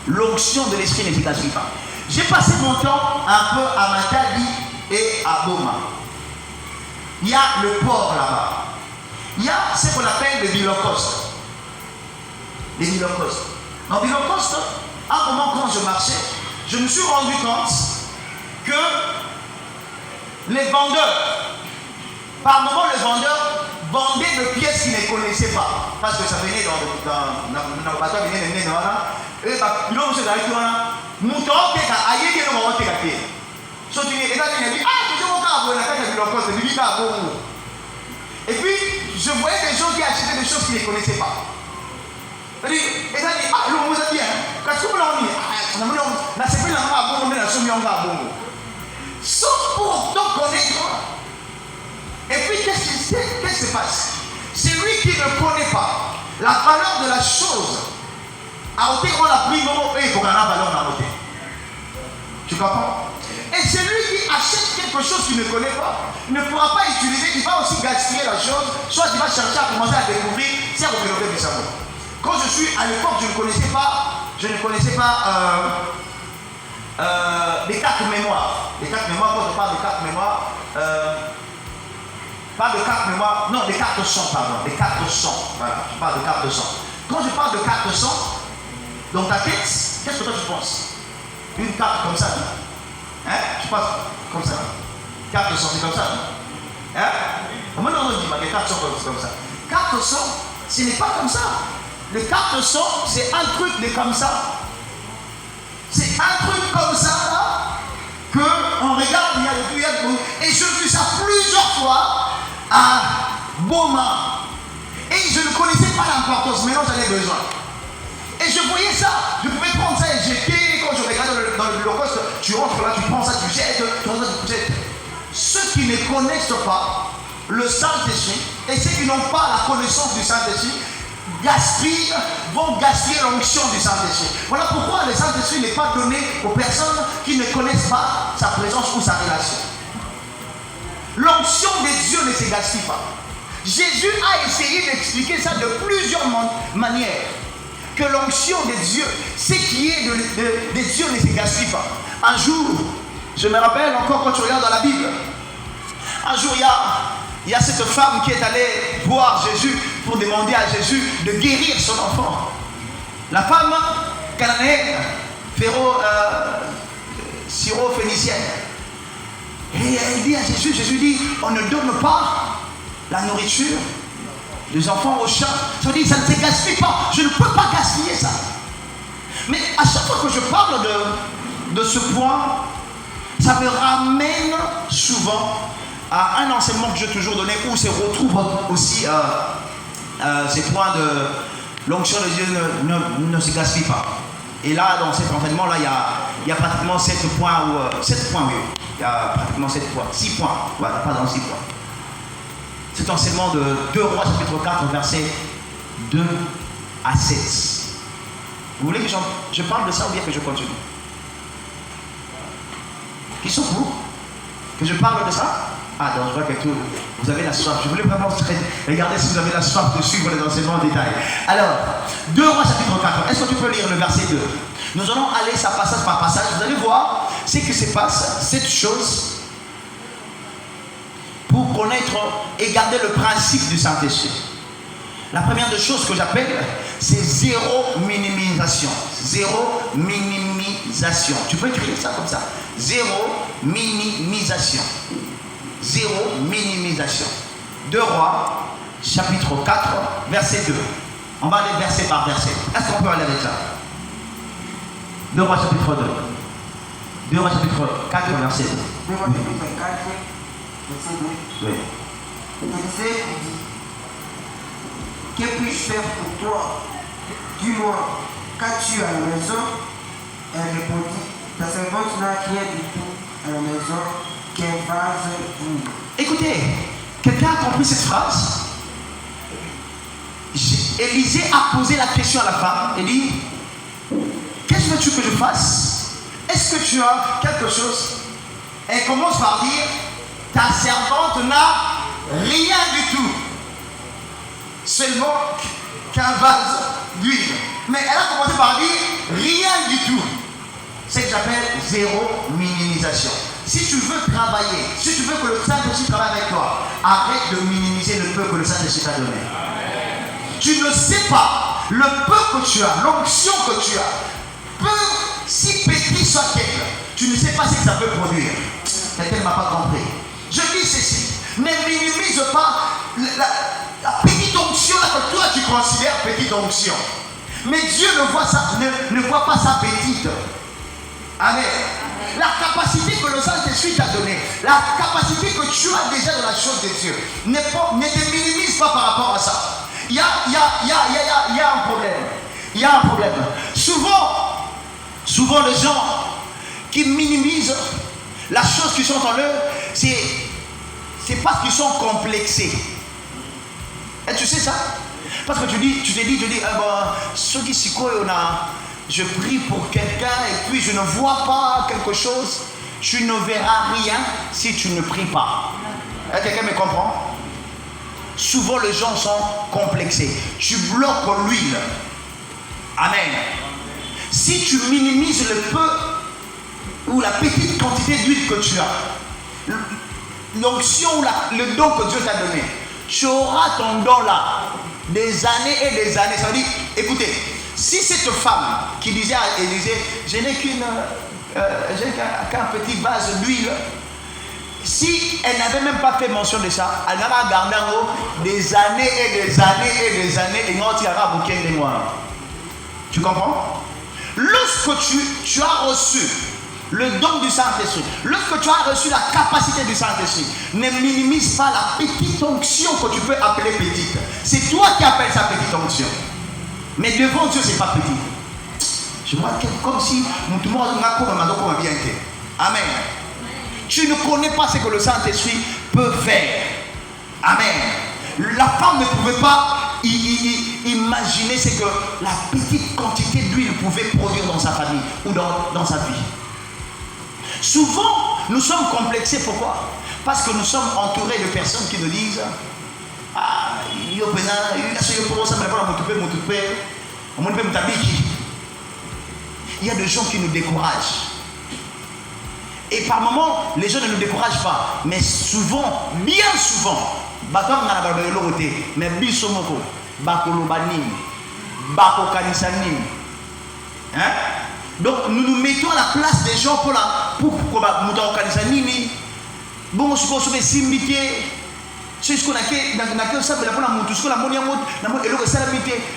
L'onction de l'Esprit ne se gaspille pas. J'ai passé mon temps un peu à Matadi et à Boma. Il y a le port là-bas. Il y a ce qu'on appelle le Bilocoste. Les Bilocoste. Dans Bilocoste, à un moment quand je marchais, je me suis rendu compte que les vendeurs, par moment les vendeurs vendaient de pièces qu'ils ne connaissaient pas. Parce que ça venait dans le bateau, venait là. Et puis là, monsieur Gaïtouna, mouton, t'es à aïe, t'es le moment, t'es à pied. So tu es là, tu as dit, ah, tu es au cas où la tête de Bilocoste, tu dis à bon. Et puis, je voyais des gens qui achetaient des choses qu'ils ne connaissaient pas. C'est-à-dire, et ça dit, ah, le mot c'est bien, parce que l'on dit, ah, on a fait la bon, on a soumis en bas bon. Sauf pour te connaître. Et puis, qu'est-ce qui se passe? C'est lui qui ne connaît pas la valeur de la chose. À ôter, on a pris mon et pour qu'on a la valeur dans l'ôter. Tu comprends? Et celui qui achète quelque chose qu'il ne connaît pas ne pourra pas utiliser, il va aussi gaspiller la chose, soit il va chercher à commencer à découvrir si à développer du savoir. Quand je suis à l'époque, je ne connaissais pas les cartes mémoire. Les cartes mémoire, quand je parle de cartes mémoire, pas de cartes mémoire, non, des cartes son, pardon, des cartes son. Voilà, je parle de cartes son. Quand je parle de cartes son, dans ta tête, qu'est-ce que toi tu penses? Une carte comme ça, hein? Tu penses comme ça. Carte son, c'est comme ça. Hein? Moi, non, on dit, les cartes son, c'est comme ça. Carte son, ce n'est pas comme ça. Le carte son, c'est un truc de comme ça. C'est un truc comme ça, là, qu'on regarde, il y a le tuyau. Et je vis ça plusieurs fois à Boma. Et je ne connaissais pas l'importance, mais non, j'en ai besoin. Et je voyais ça, je pouvais prendre ça et jeter. Quand je regarde dans le Holocauste, tu rentres là, tu prends ça, tu jettes, tu jettes. Ceux qui ne connaissent pas le Saint-Esprit et ceux qui n'ont pas la connaissance du Saint-Esprit vont gaspiller l'onction du Saint-Esprit. Voilà pourquoi le Saint-Esprit n'est pas donné aux personnes qui ne connaissent pas sa présence ou sa relation. L'onction de Dieu ne se gaspille pas. Jésus a essayé d'expliquer ça de plusieurs manières. Que l'onction de Dieu, ce qui est de Dieu ne se gaspille pas. Un jour, je me rappelle encore quand tu regardes dans la Bible, un jour il y a cette femme qui est allée voir Jésus pour demander à Jésus de guérir son enfant. La femme cananéenne, syro-phénicienne. Et elle dit à Jésus, Jésus dit, on ne donne pas la nourriture des enfants aux chats. Ça veut dire, ça ne se gaspille pas. Je ne peux pas gaspiller ça. Mais à chaque fois que je parle de ce point, ça me ramène souvent à un enseignement que j'ai toujours donné où se retrouve aussi ces points de l'onction de Dieu ne se gaspille pas. Et là, dans cet enseignement-là, il y a pratiquement 7 points, oui. Il y a pratiquement 7 points, 6 points, voilà, pas dans 6 points. Cet enseignement de 2 Rois chapitre 4, versets 2 à 7. Vous voulez que je parle de ça ou bien que je continue? Qui sont vous? Que je parle de ça? Ah, donc je vois que vous avez la soif. Je voulais vraiment regarder si vous avez la soif de suivre les enseignements en détail. Alors, 2 Rois chapitre 4. Est-ce que tu peux lire le verset 2? Nous allons aller ça passage par passage. Vous allez voir ce qui se passe, cette chose, pour connaître et garder le principe du Saint-Esprit. La première des choses que j'appelle, c'est zéro minimisation. Zéro minimisation. Tu peux écrire ça comme ça. Zéro minimisation. Zéro minimisation. 2 Rois, chapitre 4, verset 2. On va aller verset par verset. Est-ce qu'on peut aller avec ça? 2 Rois, chapitre 2. 2 Rois, chapitre 4, verset 2. 2 Rois, chapitre 4, verset 2. Oui. Élisée dit, que puis-je faire pour toi? Dis-moi, qu'as-tu à la maison? Elle répondit, ta servante n'a rien du tout à la maison qu'un vase vide. Écoutez, quelqu'un a compris cette phrase? Élisée a posé la question à la femme. Il dit, qu'est-ce que veux-tu que je fasse? Est-ce que tu as quelque chose? Et elle commence par dire, ta servante n'a rien du tout. Seulement qu'un vase d'huile. Mais elle a commencé par dire, rien du tout. C'est ce que j'appelle zéro minimisation. Si tu veux travailler, si tu veux que le Saint-Esprit travaille avec toi, arrête de minimiser le peu que le Saint-Esprit t'a donné. Tu ne sais pas le peu que tu as, l'onction que tu as, peu, si petit soit-elle, tu ne sais pas ce que ça peut produire. Quelqu'un ne m'a pas compris. Je dis ceci, ne minimise pas la petite onction là que toi tu considères petite onction. Mais Dieu ne voit, ça, ne voit pas ça petite. Amen. La capacité que le Saint-Esprit t'a donnée, la capacité que tu as déjà dans la chose de Dieu, ne te minimise pas par rapport à ça. Il y a un problème. Il y a un problème. Souvent les gens qui minimisent la chose qui sont en eux, c'est parce qu'ils sont complexés. Et tu sais ça? Parce que tu te dis, ceux qui s'y croient, je prie pour quelqu'un et puis je ne vois pas quelque chose, tu ne verras rien si tu ne pries pas. Quelqu'un me comprend? Souvent les gens sont complexés. Tu bloques l'huile. Amen. Si tu minimises le peu ou la petite quantité d'huile que tu as, l'onction ou le don que Dieu t'a donné, tu auras ton don là des années et des années. Ça veut dire, écoutez, si cette femme qui disait à Élisée, je n'ai qu'un petit vase d'huile, si elle n'avait même pas fait mention de ça, elle n'aurait gardé en haut des années et des années et des années et non, tu auras bouquin de noir. Tu comprends? Lorsque tu as reçu le don du Saint-Esprit, lorsque tu as reçu la capacité du Saint-Esprit, ne minimise pas la petite onction que tu peux appeler petite. C'est toi qui appelles ça petite onction. Mais devant Dieu, ce n'est pas petit. Je vois comme si tout le monde a bien été. Amen. Tu ne connais pas ce que le Saint-Esprit peut faire. Amen. La femme ne pouvait pas imaginer ce que la petite quantité d'huile pouvait produire dans sa famille ou dans sa vie. Souvent, nous sommes complexés. Pourquoi? Parce que nous sommes entourés de personnes qui nous disent il y a des gens qui nous découragent. Et par moments, les gens ne nous découragent pas. Mais souvent, bien souvent, donc nous nous mettons à la place des gens pour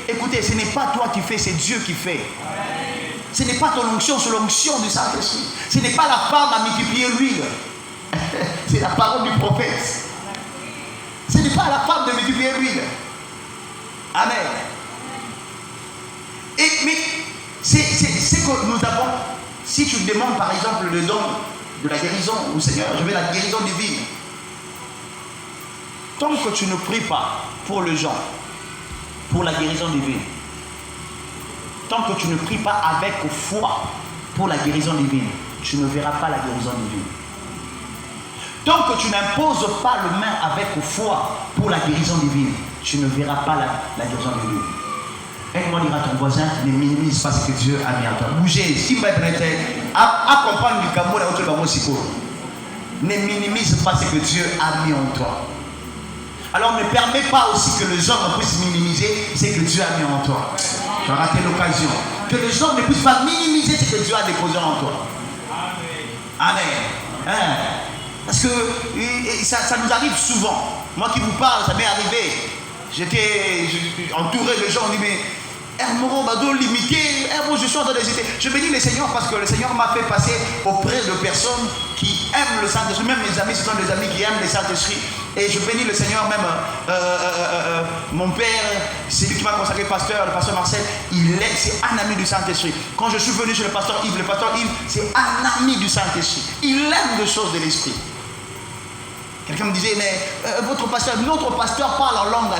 écoutez, ce n'est pas toi qui fais, c'est Dieu qui fait. Ce n'est pas ton onction, c'est l'onction du Saint-Esprit. Ce n'est pas la femme à multiplier l'huile. C'est la parole du prophète. Ce n'est pas la femme de multiplier l'huile. Amen. Mais c'est que nous avons, si tu demandes par exemple le don de la guérison, ou Seigneur, je veux la guérison divine. Tant que tu ne pries pas pour les gens, pour la guérison divine, tant que tu ne pries pas avec foi pour la guérison divine, tu ne verras pas la guérison divine. Tant que tu n'imposes pas le main avec foi pour la guérison divine, tu ne verras pas la guérison divine. Aide-moi à dire à ton voisin, ne minimise pas ce que Dieu a mis en toi. Bougez, si vous êtes accompagne du Cameroun à votre Siko. Ne minimise pas ce que Dieu a mis en toi. Alors ne permets pas aussi que les hommes puissent minimiser ce que Dieu a mis en toi. Tu as raté l'occasion. Que les hommes ne puissent pas minimiser ce que Dieu a déposé en toi. Amen. Hein? Parce que ça nous arrive souvent. Moi qui vous parle, ça m'est arrivé. J'étais entouré de gens, on dit mais limité, je suis en train d'hésiter. Je bénis le Seigneur parce que le Seigneur m'a fait passer auprès de personnes qui aiment le Saint-Esprit. Même mes amis, ce sont des amis qui aiment le Saint-Esprit. Et je bénis le Seigneur, même mon père, c'est lui qui m'a consacré pasteur, le pasteur Marcel, c'est un ami du Saint-Esprit. Quand je suis venu chez le pasteur Yves, c'est un ami du Saint-Esprit. Il aime les choses de l'Esprit. Quelqu'un me disait, mais notre pasteur parle en langue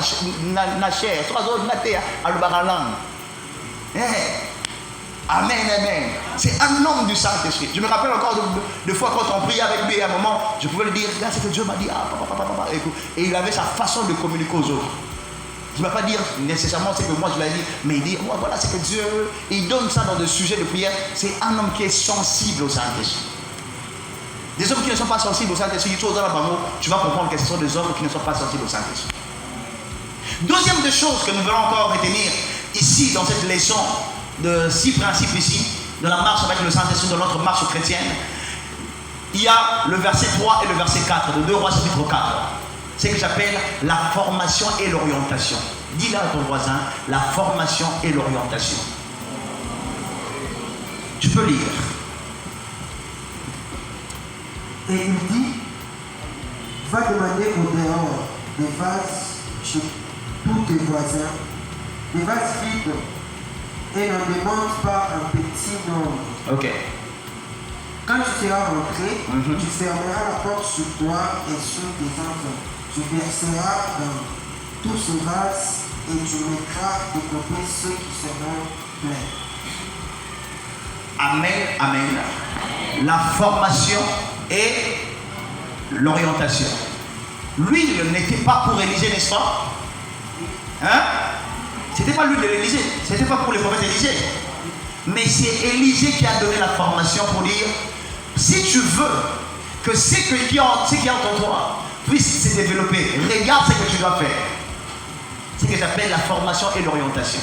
nachère. Amen, amen. C'est un homme du Saint-Esprit. Je me rappelle encore de fois quand on priait avec lui, à un moment, je pouvais lui dire, là, c'est que Dieu m'a dit, et il avait sa façon de communiquer aux autres. Je ne vais pas dire nécessairement c'est que moi je l'ai dit, mais il dit, oh, voilà, c'est que Dieu, il donne ça dans des sujets de prière. C'est un homme qui est sensible au Saint-Esprit. Des hommes qui ne sont pas sensibles au Saint-Esprit, tu vas comprendre que ce sont des hommes qui ne sont pas sensibles au Saint-Esprit. Deuxième des choses que nous voulons encore retenir ici, dans cette leçon de 6 principes ici, de la marche avec le Saint-Esprit, de notre marche chrétienne, il y a le verset 3 et le verset 4 de 2 Rois chapitre 4. C'est ce que j'appelle la formation et l'orientation. Dis-le à ton voisin, la formation et l'orientation. Tu peux lire. Et il dit, va demander au dehors des vases chez tous tes voisins, des vases vides, et n'en demande pas un petit nombre. Ok. Quand tu seras rentré, tu fermeras la porte sur toi et sur tes enfants. Tu verseras dans tous ces vases et tu mettras de côté ceux qui seront pleins. Amen, amen. La formation et l'orientation. L'huile n'était pas pour Élisée, n'est-ce pas? Hein? C'était pas l'huile de l'Élysée, c'était pas pour les prophètes Élysée. Mais c'est Élisée qui a donné la formation pour dire, si tu veux que ce qui est en toi puisse se développer, regarde ce que tu dois faire. C'est ce que j'appelle la formation et l'orientation.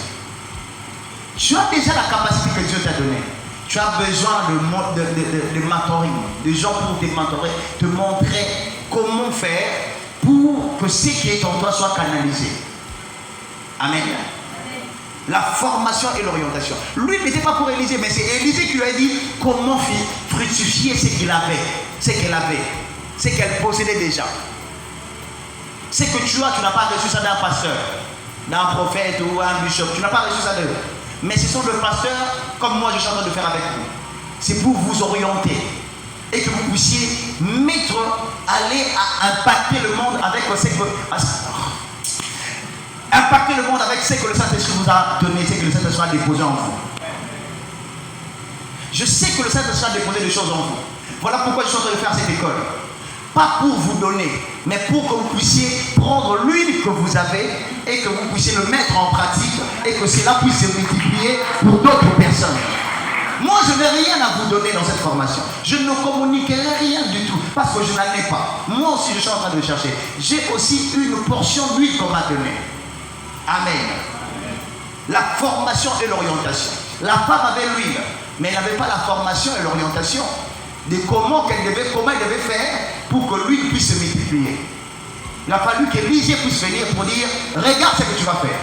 Tu as déjà la capacité que Dieu t'a donnée. Tu as besoin de mentoring, de gens pour te mentorer, te montrer comment faire pour que ce qui est en toi soit canalisé. Amen. La formation et l'orientation. Lui, il n'était pas pour Élisée, mais c'est Élisée qui lui a dit comment fructifier ce qu'il avait, ce qu'elle avait, ce qu'elle possédait déjà. Ce que tu as, tu n'as pas reçu ça d'un pasteur, d'un prophète ou un bishop. Tu n'as pas reçu ça d'eux. Mais ce sont des pasteurs, comme moi je suis en train de faire avec vous. C'est pour vous orienter et que vous puissiez aller à impacter le monde avec ce que... Impacter le monde avec ce que le Saint-Esprit vous a donné, ce que le Saint-Esprit a déposé en vous. Je sais que le Saint-Esprit a déposé des choses en vous. Voilà pourquoi je suis en train de faire cette école. Pas pour vous donner, mais pour que vous puissiez prendre l'huile que vous avez et que vous puissiez le mettre en pratique et que cela puisse se multiplier pour d'autres personnes. Moi, je n'ai rien à vous donner dans cette formation. Je ne communiquerai rien du tout parce que je n'en ai pas. Moi aussi, je suis en train de le chercher. J'ai aussi une portion d'huile qu'on m'a donnée. Amen. La formation et l'orientation. La femme avait l'huile, mais elle n'avait pas la formation et l'orientation de comment elle devait faire pour que l'huile puisse se multiplier. Il a fallu qu'Élisée puisse venir pour dire, regarde ce que tu vas faire.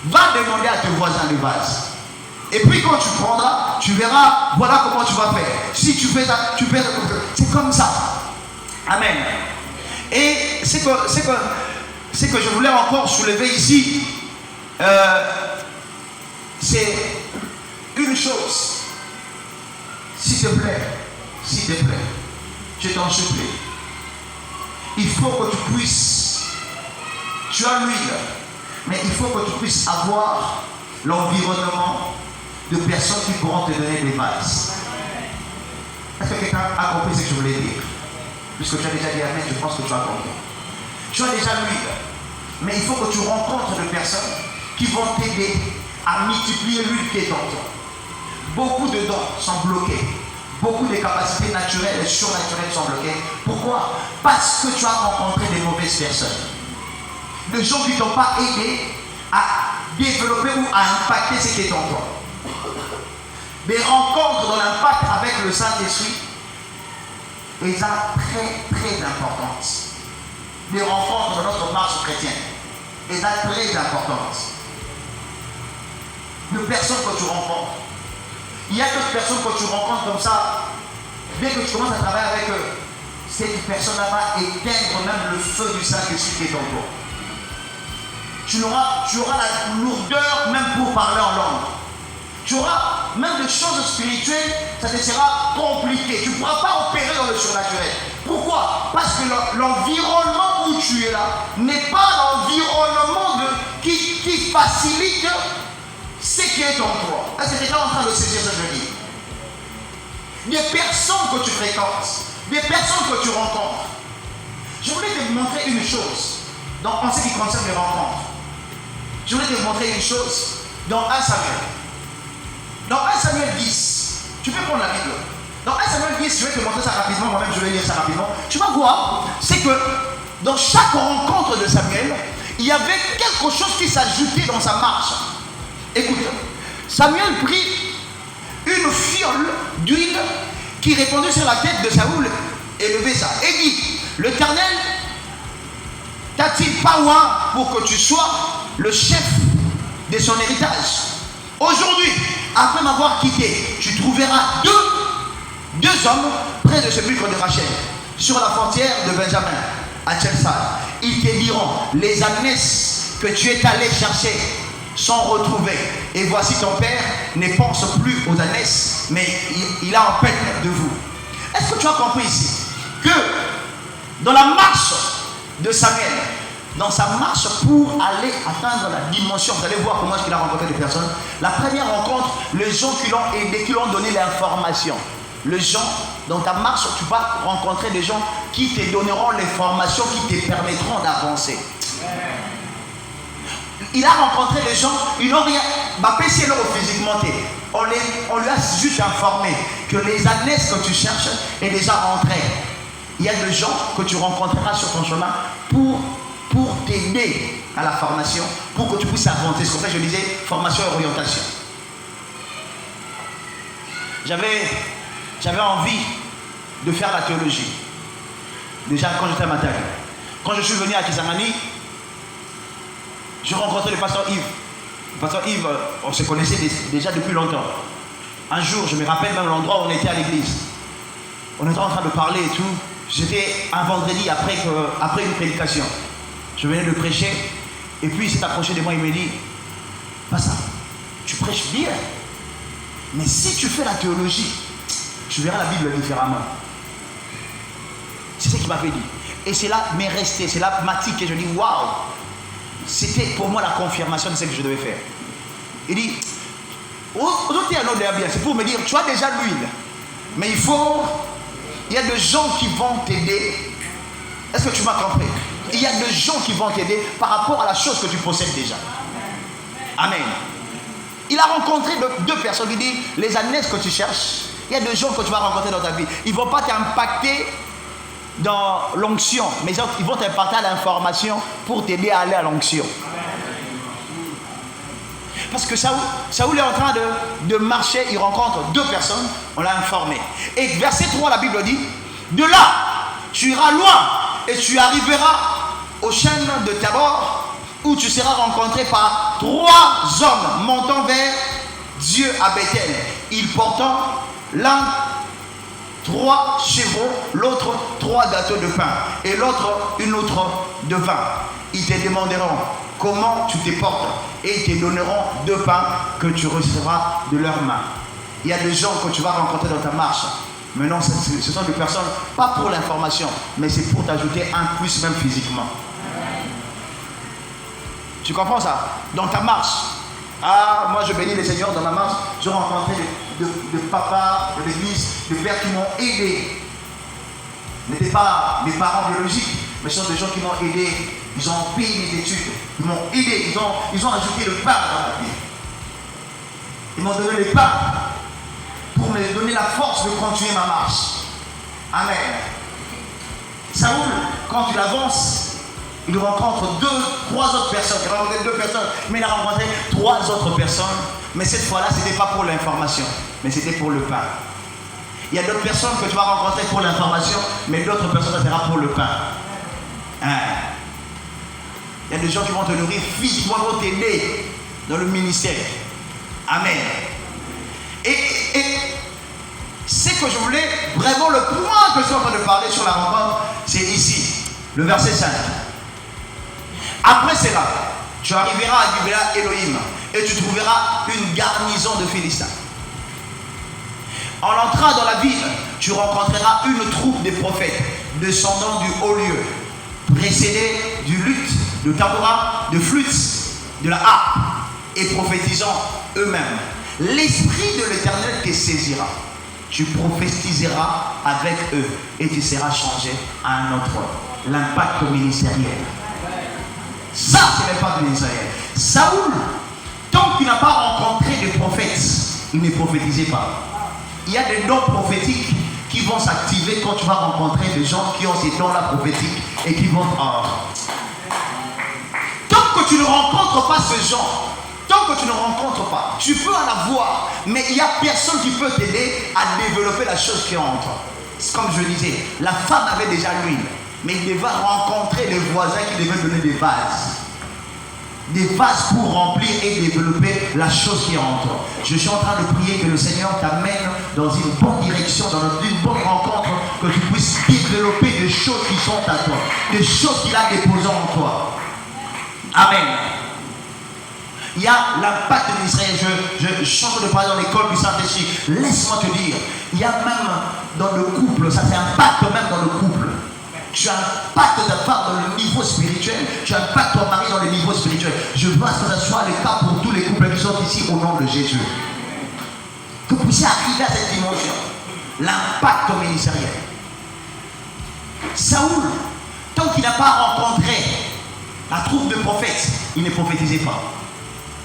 Va demander à tes voisins le vase. Et puis quand tu prendras, tu verras, voilà comment tu vas faire. Si tu fais ça, tu fais ça. C'est comme ça. Amen. Et c'est que je voulais encore soulever ici, c'est une chose. S'il te plaît, je t'en supplie. Il faut que tu puisses, tu as l'huile, mais il faut que tu puisses avoir l'environnement de personnes qui pourront te donner des vases. Est-ce que quelqu'un a compris ce que je voulais dire? Puisque tu as déjà dit amen, je pense que tu as compris. Tu as déjà l'huile, mais il faut que tu rencontres des personnes qui vont t'aider à multiplier l'huile qui est en toi. Beaucoup de dons sont bloqués. Beaucoup de capacités naturelles et surnaturelles sont bloquées. Pourquoi? Parce que tu as rencontré des mauvaises personnes. Des gens qui ne t'ont pas aidé à développer ou à impacter ce qui est en toi. Des rencontres dans l'impact avec le Saint-Esprit, et ça très importante. Des rencontres dans notre marche chrétienne, et ça très importante. De personnes que tu rencontres. Il y a d'autres personnes que tu rencontres comme ça, dès que tu commences à travailler avec eux, cette personne-là va éteindre même le feu du Saint-Esprit qui est en toi. Tu auras la lourdeur même pour parler en langue. Tu auras même des choses spirituelles, ça te sera compliqué. Tu ne pourras pas opérer dans le surnaturel. Pourquoi? Parce que l'environnement où tu es là n'est pas l'environnement qui facilite ce qui est en toi. Est-ce que tu es déjà en train de saisir ce que je dis? Les personnes que tu fréquentes, les personnes que tu rencontres. Je voulais te montrer une chose en ce qui concerne les rencontres. Je voulais te montrer une chose dans 1 Samuel. Dans 1 Samuel 10, tu peux prendre la Bible. Dans 1 Samuel 10, je vais te montrer ça rapidement, moi-même je vais lire ça rapidement. Tu vas voir, c'est que dans chaque rencontre de Samuel, il y avait quelque chose qui s'ajoutait dans sa marche. Écoute, Samuel prit une fiole d'huile qui répandait sur la tête de Saoul et levait ça. Et dit, l'Éternel t'a-t-il pas oint pour que tu sois le chef de son héritage? Aujourd'hui, après m'avoir quitté, tu trouveras deux hommes près de ce sépulcre de Rachel, sur la frontière de Benjamin, à Tchelsal. Ils te diront, les ânesses que tu es allé chercher sont retrouvées. Et voici ton père ne pense plus aux ânesses, mais il a en peine de vous. Est-ce que tu as compris ici que dans la marche de Samuel, dans sa marche pour aller atteindre la dimension, vous allez voir comment est-ce qu'il a rencontré des personnes. La première rencontre, les gens qui l'ont aidé, qui l'ont donné l'information. Les gens, dans ta marche, tu vas rencontrer des gens qui te donneront les formations qui te permettront d'avancer. Il a rencontré des gens, ils n'ont rien, physiquement. On lui a juste informé que les ânesses que tu cherches est déjà rentrée. Il y a des gens que tu rencontreras sur ton chemin pour t'aider à la formation, pour que tu puisses avancer. C'est pour ça que je disais formation et orientation. J'avais envie de faire la théologie. Déjà quand j'étais à Matadi. Quand je suis venu à Kisangani, j'ai rencontré le pasteur Yves. Le pasteur Yves, on se connaissait déjà depuis longtemps. Un jour, je me rappelle même l'endroit où on était à l'église. On était en train de parler et tout. J'étais un vendredi après une prédication. Je venais de prêcher. Et puis il s'est approché de moi, il me dit, Pasteur, tu prêches bien. Mais si tu fais la théologie, tu verras la Bible différemment. C'est ce qu'il m'avait dit. Et c'est là m'est resté, c'est là m'a tiqué. Je dis, waouh! C'était pour moi la confirmation de ce que je devais faire. Il dit, c'est pour me dire, tu as déjà l'huile. Mais il y a des gens qui vont t'aider. Est-ce que tu m'as compris? Il y a des gens qui vont t'aider par rapport à la chose que tu possèdes déjà. Amen. Il a rencontré deux personnes. Il dit, les ânesses que tu cherches, il y a des gens que tu vas rencontrer dans ta vie. Ils ne vont pas t'impacter dans l'onction, mais ils vont t'impacter à l'information pour t'aider à aller à l'onction. Parce que Saoul est en train de marcher, il rencontre deux personnes, on l'a informé. Et verset 3, la Bible dit, de là, tu iras loin et tu arriveras au chêne de Tabor, où tu seras rencontré par 3 hommes montant vers Dieu à Bethel. Ils portant l'un 3 chevaux, l'autre 3 gâteaux de pain et l'autre une autre de vin. Ils te demanderont comment tu te portes et ils te donneront 2 pains que tu recevras de leurs mains. Il y a des gens que tu vas rencontrer dans ta marche. Maintenant, ce sont des personnes, pas pour l'information, mais c'est pour t'ajouter un plus même physiquement. Tu comprends ça? Dans ta marche. Ah, moi je bénis le Seigneur dans ma marche. J'ai rencontré des papas de l'église, des pères qui m'ont aidé. Ce n'étaient pas mes parents biologiques, mais ce sont des gens qui m'ont aidé. Ils ont payé mes études. Ils m'ont aidé. Ils ont ajouté le pain dans ma vie. Ils m'ont donné le pain pour me donner la force de continuer ma marche. Amen. Saoul, quand il avance, il rencontre 2-3 autres personnes. Il a rencontré 2 personnes, mais il a rencontré 3 autres personnes. Mais cette fois-là, ce n'était pas pour l'information, mais c'était pour le pain. Il y a d'autres personnes que tu vas rencontrer pour l'information, mais d'autres personnes, ça sera pour le pain. Hein? Il y a des gens qui vont te nourrir physiquement, vont t'aider dans le ministère. Amen. Et ce que je voulais, vraiment le point que je suis en train de parler sur la rencontre, c'est ici, le verset 5. Après cela, tu arriveras à Gibéa Elohim et tu trouveras une garnison de Philistins. En entrant dans la ville, tu rencontreras une troupe de prophètes descendant du haut lieu, précédés du luth, de tambourin, de flûte, de la harpe, et prophétisant eux-mêmes. L'Esprit de l'Éternel te saisira. Tu prophétiseras avec eux et tu seras changé à un autre. L'impact ministériel. Ça, c'est l'impact ministériel. Saoul, tant qu'il n'a pas rencontré de prophètes, il ne prophétisait pas. Il y a des dons prophétiques qui vont s'activer quand tu vas rencontrer des gens qui ont ces dons-là prophétiques et qui vont... Tant que tu ne rencontres pas ce genre, tant que tu ne rencontres pas, tu peux en avoir, mais il n'y a personne qui peut t'aider à développer la chose qui est en toi. C'est comme je disais, la femme avait déjà l'huile, mais il devait rencontrer les voisins qui devaient donner des vases. Des vases pour remplir et développer la chose qui est en toi. Je suis en train de prier que le Seigneur t'amène dans une bonne direction, dans une bonne rencontre, que tu puisses développer des choses qui sont à toi, des choses qu'il a déposées en toi. Amen. Il y a l'impact de l'Israël. Je chante de parler dans l'école du Saint-Esprit. Laisse-moi te dire, il y a même dans le couple, ça fait impact même dans le couple. Tu impactes ta femme dans le niveau spirituel, tu impactes ton mari dans le niveau spirituel. Je veux que ce soit le cas pour tous les couples qui sont ici au nom de Jésus. Que vous puissiez arriver à cette dimension. L'impact ministériel. Saoul, tant qu'il n'a pas rencontré la troupe de prophètes, il ne prophétisait pas.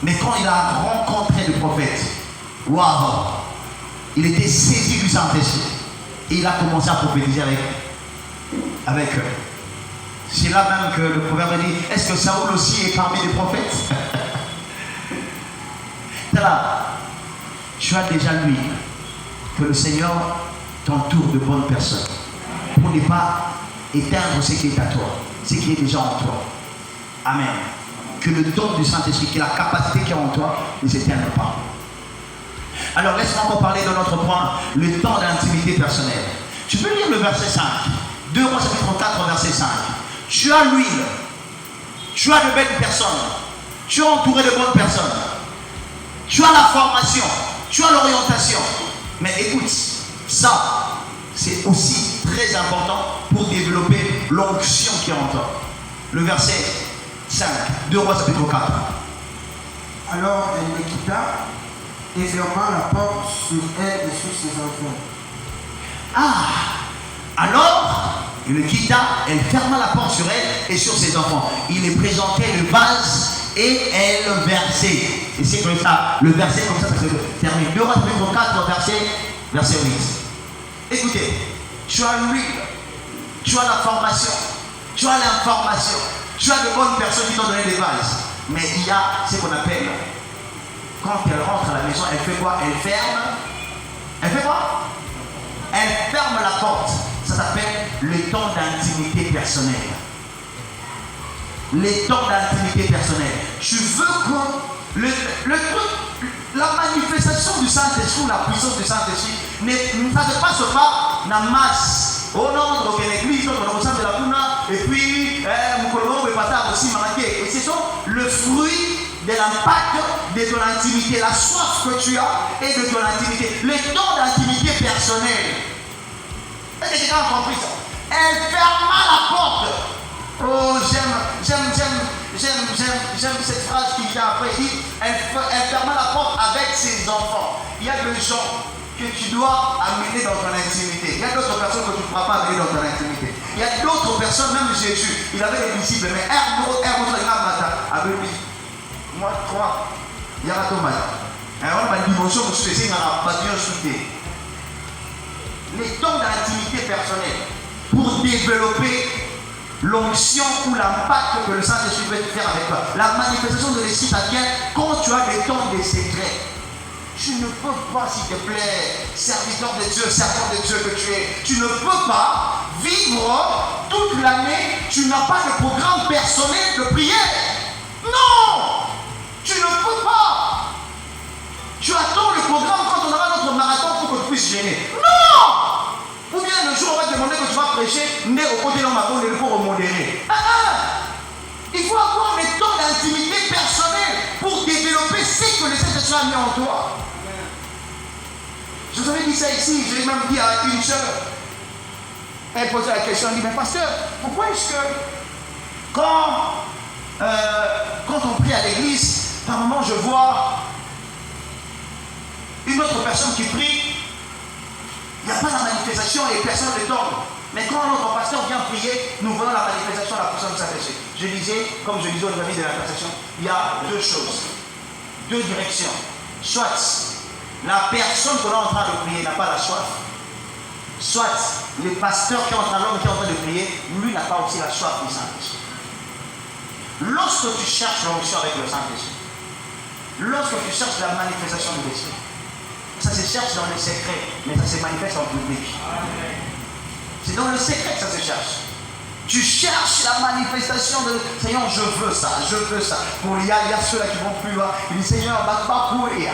Mais quand il a rencontré le prophète, waouh, il était saisi du Saint-Esprit. Et il a commencé à prophétiser avec eux. C'est là même que le proverbe dit, est-ce que Saoul aussi est parmi les prophètes? Là, tu as déjà l'huile. Que le Seigneur t'entoure de bonnes personnes. Pour ne pas éteindre ce qui est à toi, ce qui est déjà en toi. Amen. Que le don du Saint-Esprit, que la capacité qui est en toi ne s'éteigne pas. Alors laisse-moi encore parler de notre point, le temps d'intimité personnelle. Tu peux lire le verset 5. 2 Rois chapitre 4 verset 5. Tu as l'huile, tu as de belles personnes, tu es entouré de bonnes personnes, tu as la formation, tu as l'orientation. Mais écoute, ça c'est aussi très important pour développer l'onction qui est en toi. Le verset 5, 2 Rois chapitre 4. Alors elle les quitta et ferma la porte sur elle et sur ses enfants. Alors il le quitta, elle ferma la porte sur elle et sur ses enfants. Il lui présentait le vase et elle versait. Et c'est comme ça, le verset comme ça se termine. 2 Rois chapitre 4 verset 8. Écoutez, tu as l'huile, tu as la formation, tu as l'information, tu as de bonnes personnes qui t'ont donné des vases. Mais il y a ce qu'on appelle, quand elle rentre à la maison, elle fait quoi? Elle ferme. Elle fait quoi? Elle ferme la porte. Ça s'appelle le temps d'intimité personnelle. Les temps d'intimité personnelle. Tu veux que le truc, la manifestation du Saint-Esprit, la puissance du Saint-Esprit, ça ne se passe pas dans la masse. Oh non, donc l'église, on ressemble de la Puna, et puis, mon colonel peut pas aussi marqué. Et c'est ça le fruit de l'impact de ton intimité, la soif que tu as et de ton intimité. Le temps d'intimité personnelle. Est-ce que quelqu'un a compris ça? Elle ferma la porte. Oh, j'aime cette phrase qui vient après. Il dit, elle ferma la porte avec ses enfants. Il y a des gens que tu dois amener dans ton intimité. Il y a d'autres personnes que tu ne pourras pas amener dans ton intimité. Il y a d'autres personnes, même Jésus, il avait des disciples, mais moi, trois, il y a un tomate. On va dimension que je faisais dans la bataille soutée. Les temps d'intimité personnelle pour développer l'onction ou l'impact que le Saint-Esprit veut faire avec toi. La manifestation de l'Esprit, ça vient quand tu as des temps de secret. Tu ne peux pas, s'il te plaît, serviteur de Dieu, servant de Dieu que tu es, tu ne peux pas vivre toute l'année, tu n'as pas de programme personnel de prière. Non! Tu ne peux pas. Tu attends le programme quand on aura notre marathon pour que tu puisses gêner. Non! Ou bien le jour on va te demander que tu vas prêcher, mais au côté de l'homme, il faut remodérer. Il faut avoir des temps d'intimité personnelle pour développer ce que le Saint-Esprit a mis en toi. Je vous avais dit ça ici, je l'ai même dit à une sœur. Elle posait la question, elle dit, mais pasteur, pourquoi est-ce que quand on prie à l'église, par moment je vois une autre personne qui prie, il n'y a pas la manifestation et personne ne tombe. Mais quand notre pasteur vient prier, nous voyons la manifestation de la puissance de Saint-Esprit. Je disais, comme je disais au début de la conversation, il y a deux choses, deux directions. Soit la personne que l'on est en train de prier n'a pas la soif, soit le pasteur qui est en train de prier, lui n'a pas aussi la soif du Saint-Esprit. Lorsque tu cherches l'onction avec le Saint-Esprit, lorsque tu cherches la manifestation de l'Esprit, ça se cherche dans le secret, mais ça se manifeste en public. C'est dans le secret que ça se cherche. Tu cherches la manifestation de Seigneur, je veux ça, je veux ça. Pour il y a ceux-là qui vont plus loin. Il dit Seigneur, va courir.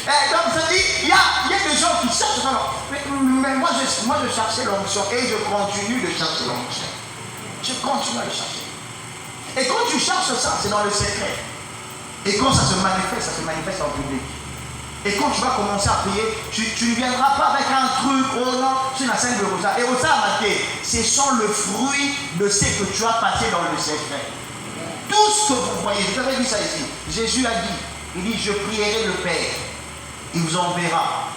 Et donc ça dit, il y a des gens qui cherchent ça. Mais moi je cherchais l'onction et je continue de chercher l'onction. Je continue à le chercher. Et quand tu cherches ça, c'est dans le secret. Et quand ça se manifeste en public. Et quand tu vas commencer à prier, tu ne viendras pas avec un truc, oh non, c'est la scène de Rosa. Et Rosa a marqué, ce sont le fruit de ce que tu as passé dans le secret. Tout ce que vous voyez, vous avez vu ça ici. Jésus a dit, il dit, je prierai le Père, il vous enverra.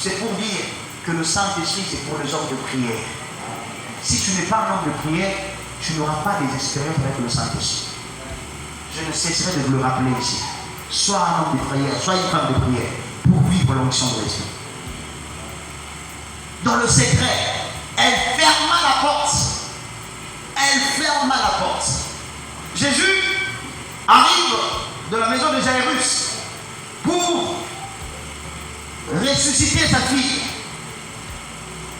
C'est pour dire que le Saint-Esprit, c'est pour les hommes de prière. Si tu n'es pas un homme de prière, tu n'auras pas des expériences avec le Saint-Esprit. Je ne cesserai de le rappeler ici. Sois un homme de prière, sois une femme de prière pour vivre l'onction de l'Esprit. Dans le secret, elle ferma la porte. Elle ferma la porte. Jésus arrive de la maison de Jairus pour ressusciter sa fille.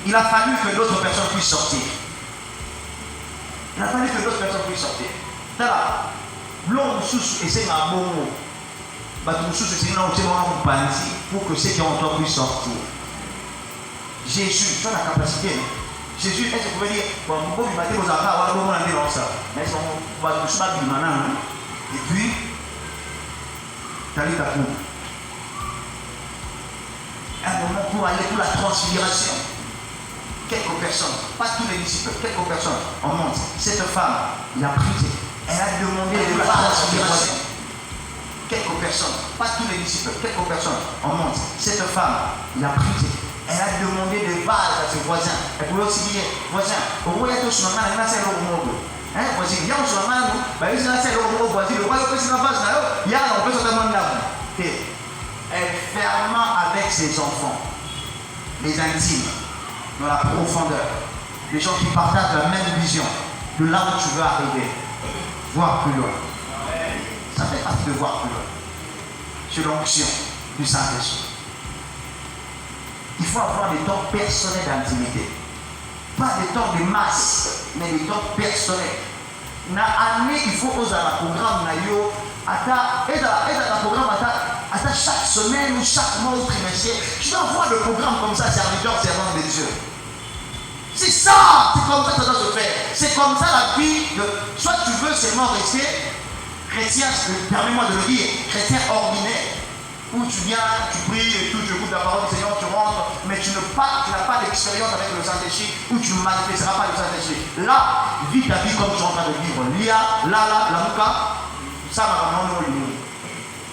Il a fallu que d'autres personnes puissent sortir. Il a fallu que d'autres personnes puissent sortir. Là, l'homme sous et c'est un bon mot. Pour que ceux qui ont entendu puissent sortir. Jésus, tu as la capacité. Jésus, est-ce que vous pouvez dire, et puis, tu as lu ta cour. Un moment pour aller pour la transfiguration. Quelques personnes, pas tous les disciples, quelques personnes en montent. Cette femme, il a pris, elle a demandé de la transfiguration. Quelques personnes, pas tous les disciples, quelques personnes en montent. Cette femme, il a pris, elle a demandé des vases à ses voisins. Elle pouvait aussi dire, voisin, au roi, il y a tout ce moment, il y a un homme. Voisin, il y a un ce moment, il y a un homme, voisin, le roi, il y a un vase, il y a un peu de monde là. Elle ferma avec ses enfants, les intimes, dans la profondeur, les gens qui partagent la même vision de là où tu veux arriver, voir plus loin. Ça fait partie de voir plus loin. Sur l'onction du Saint-Esprit. Il faut avoir des temps personnels d'intimité. Pas des temps de masse, mais des temps personnels. Na année, il faut oser un programme chaque semaine ou chaque mois ou trimestre. Tu dois voir le programme comme ça, serviteur, servant de Dieu. C'est ça, c'est comme ça que ça doit se faire. C'est comme ça la vie de. Soit tu veux seulement rester chrétien, permets-moi de le dire, chrétien ordinaire, où tu viens, tu pries et tout, tu écoutes la parole du Seigneur, tu rentres, mais tu n'as pas d'expérience avec le Saint-Esprit, où tu ne manifesteras pas le Saint-Esprit. Là, vis ta vie comme tu es en train de vivre. La mouka, ça va vraiment nous.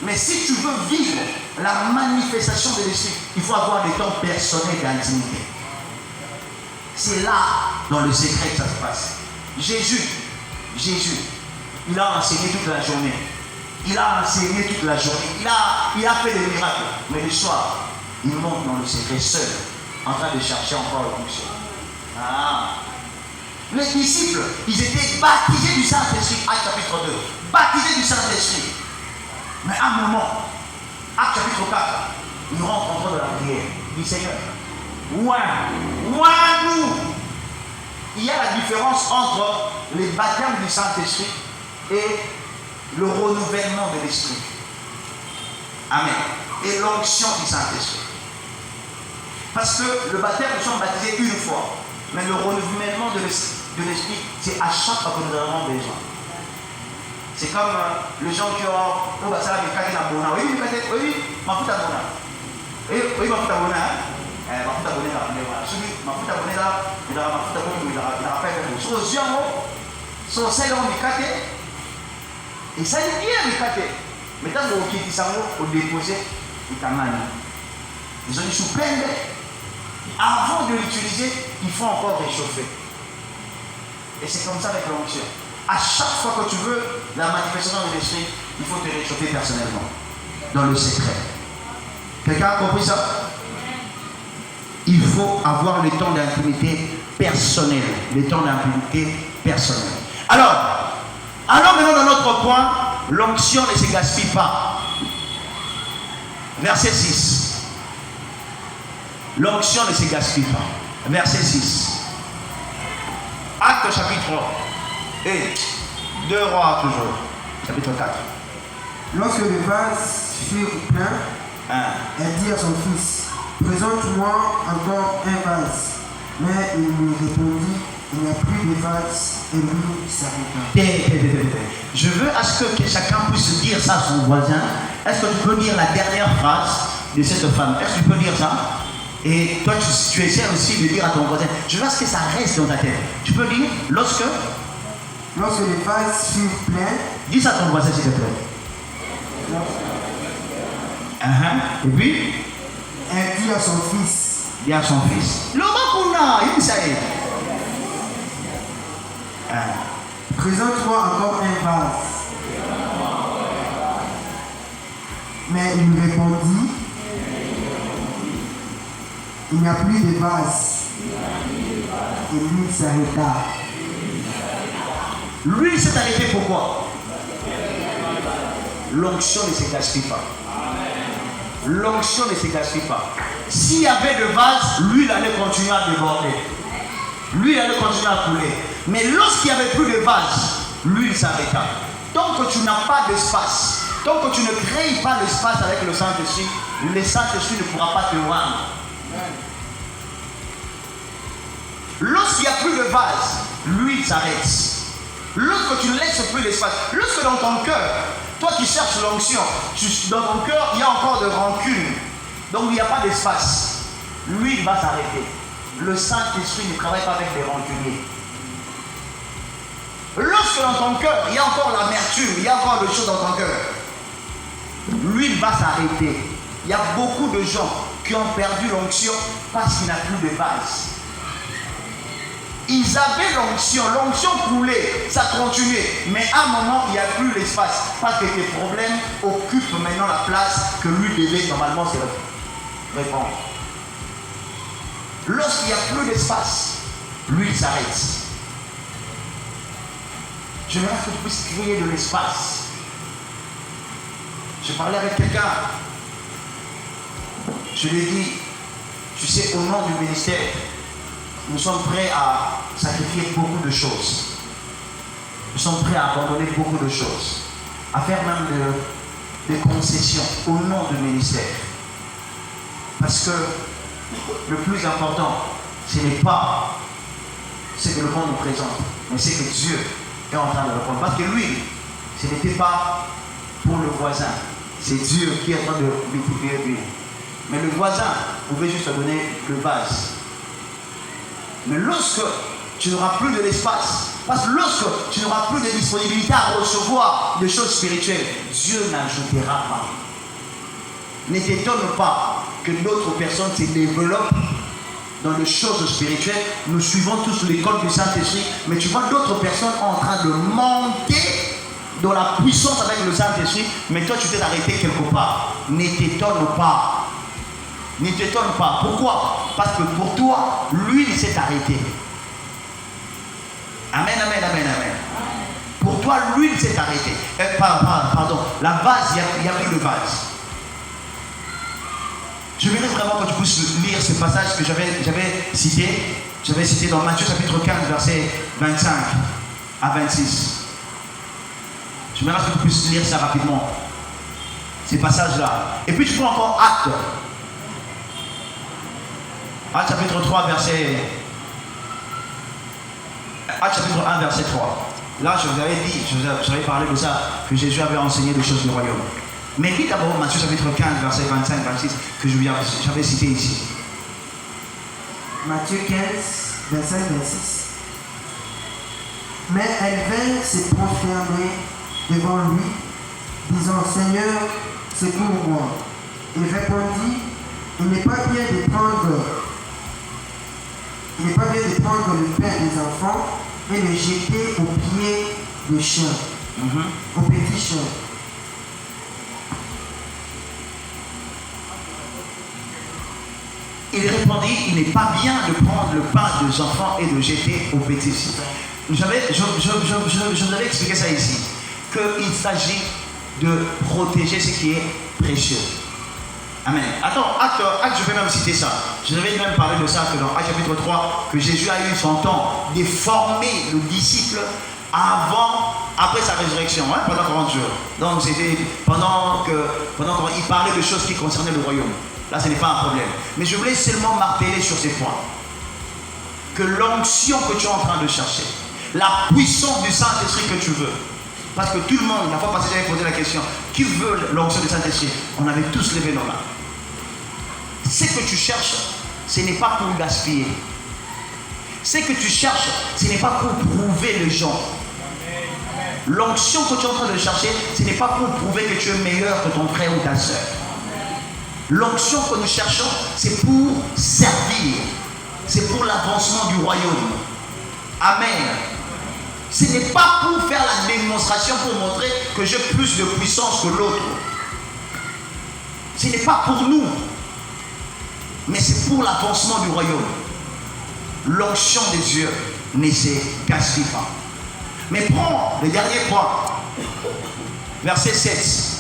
Mais si tu veux vivre la manifestation de l'Esprit, il faut avoir des temps personnels d'intimité. C'est là, dans le secret, que ça se passe. Jésus, il a enseigné toute la journée. Il a enseigné toute la journée. Il a fait des miracles. Mais le soir, il monte dans le secret seul, en train de chercher encore le fonction. Les disciples, ils étaient baptisés du Saint-Esprit, Acte chapitre 2. Baptisés du Saint-Esprit. Mais à un moment, Acte chapitre 4, ils rentrent en train de la prière. Il dit Seigneur, nous. Il y a la différence entre les baptêmes du Saint-Esprit et le renouvellement de l'Esprit. Amen. Et l'onction du Saint-Esprit. Parce que le baptême, nous sommes baptisés une fois. Mais le renouvellement de l'Esprit, c'est à chaque fois que nous avons besoin. C'est comme les gens qui ont. Oui, ma fout à Mona. Oui, ma fout à Mona. mafuta bonela ndema soki mafuta bonela ila mafuta bonela ila rappelle so ziango so selo mikate et ça est bien mikate mais tant que qui sango au déposer itangani ils ont sous pleine avant de l'utiliser il faut encore réchauffer et c'est comme ça avec l'onction à chaque fois que tu veux la manifestation de l'esprit il faut te réchauffer personnellement dans le secret. Quelqu'un a compris ça? Il faut avoir le temps d'intimité personnelle. Le temps d'intimité personnelle. Alors maintenant dans notre point, l'onction ne se gaspille pas. Verset 6. L'onction ne se gaspille pas. Verset 6. Acte chapitre 1. Et 2 Rois toujours. Chapitre 4. Lorsque les vases furent pleins, elle dit à son fils, présente-moi encore un vase. Mais il lui répondit, il n'y a plus de vase, et lui s'arrêta. Je veux à ce que chacun puisse dire ça à son voisin. Est-ce que tu peux lire la dernière phrase de cette femme? Est-ce que tu peux lire ça? Et toi, tu essaies aussi de dire à ton voisin. Je veux à ce que ça reste dans ta tête. Tu peux lire lorsque les vases furent pleins. Dis ça à ton voisin, s'il te plaît. Et puis, elle dit à son fils. Dit à son fils. Présente-moi encore un vase. Mais il lui répondit, il n'y a plus de vase. Et lui s'arrêta. Lui s'est arrêté pourquoi? L'onction ne se gaspille pas. L'onction ne se gaspille pas. S'il y avait de vase, lui il allait continuer à déborder. Lui il allait continuer à couler. Mais lorsqu'il n'y avait plus de vase, lui il s'arrêta. Tant que tu n'as pas d'espace, tant que tu ne crées pas l'espace avec le Saint-Esprit, le Saint-Esprit ne pourra pas te rendre. Lorsqu'il n'y a plus de vase, lui il s'arrête. Lorsque tu laisses plus d'espace, lorsque dans ton cœur, toi qui cherches l'onction, dans ton cœur, il y a encore de rancune. Donc il n'y a pas d'espace. Lui, il va s'arrêter. Le Saint-Esprit ne travaille pas avec des rancuniers. Lorsque dans ton cœur, il y a encore l'amertume, il y a encore des choses dans ton cœur, lui, il va s'arrêter. Il y a beaucoup de gens qui ont perdu l'onction parce qu'il n'y a plus de base. Ils avaient l'onction coulait, ça continuait, mais à un moment, il n'y a plus l'espace, parce que tes problèmes occupent maintenant la place que lui devait normalement se répondre. Lorsqu'il n'y a plus d'espace, lui il s'arrête. J'aimerais que tu puisses créer de l'espace. Je parlais avec quelqu'un, je lui ai dit, tu sais, au nom du ministère, nous sommes prêts à sacrifier beaucoup de choses. Nous sommes prêts à abandonner beaucoup de choses. À faire même des concessions au nom du ministère. Parce que le plus important, ce n'est pas ce que le monde nous présente, mais c'est que Dieu est en train de répondre. Parce que lui, ce n'était pas pour le voisin. C'est Dieu qui est en train de multiplier lui. Mais le voisin pouvait juste donner le vase. Mais lorsque tu n'auras plus de l'espace, parce que lorsque tu n'auras plus de disponibilité à recevoir des choses spirituelles, Dieu n'ajoutera pas. Ne t'étonne pas que d'autres personnes se développent dans les choses spirituelles. Nous suivons tous l'école du Saint-Esprit, mais tu vois d'autres personnes en train de monter dans la puissance avec le Saint-Esprit, mais toi tu t'es arrêté quelque part. Ne t'étonne pas. Ne t'étonne pas. Pourquoi? Parce que pour toi, lui, il s'est arrêté. Amen, amen, amen, amen. Pour toi, lui, il s'est arrêté. Pardon, la vase, il n'y a plus de vase. Je voudrais vraiment que tu puisses lire ce passage que j'avais cité. J'avais cité dans Matthieu chapitre 15, versets 25 à 26. Je voudrais que tu puisses lire ça rapidement. Ces passages-là. Et puis tu prends encore Acte. Acte chapitre 3, verset... Acte chapitre 1, verset 3. Là, je vous avais dit, je vous avais parlé de ça, que Jésus avait enseigné des choses du royaume. Mais lis d'abord Matthieu chapitre 15, verset 25-26, que j'avais cité ici. Matthieu 15, verset 26. Mais elle vint se prosterner devant lui, disant, Seigneur, secours-moi. Il répondit, il n'est pas bien de prendre le pain des enfants et le jeter aux pieds des chiens, aux petits chiens. Il répondit, il n'est pas bien de prendre le pain des enfants et de jeter aux petits chiens. Je vous avais expliqué ça ici, qu'il s'agit de protéger ce qui est précieux. Amen. Attends, acte, je vais même citer ça. Je vais même parler de ça que dans Acte chapitre 3, que Jésus a eu son temps de former le disciple après sa résurrection, pendant 40 jours. Donc c'était pendant qu'il parlait de choses qui concernaient le royaume. Là, ce n'est pas un problème. Mais je voulais seulement marteler sur ces points. Que l'onction que tu es en train de chercher, la puissance du Saint-Esprit que tu veux, parce que tout le monde, la fois passée, j'avais posé la question, qui veut l'onction du Saint-Esprit? On avait tous levé nos mains. Ce que tu cherches, ce n'est pas pour gaspiller. Ce que tu cherches, ce n'est pas pour prouver les gens. L'onction que tu es en train de chercher, ce n'est pas pour prouver que tu es meilleur que ton frère ou ta soeur. L'onction que nous cherchons, c'est pour servir. C'est pour l'avancement du royaume. Amen. Ce n'est pas pour faire la démonstration, pour montrer que j'ai plus de puissance que l'autre. Ce n'est pas pour nous, mais c'est pour l'avancement du royaume. L'onction de Dieu ne se gaspille pas. Mais prends le dernier point, verset 7.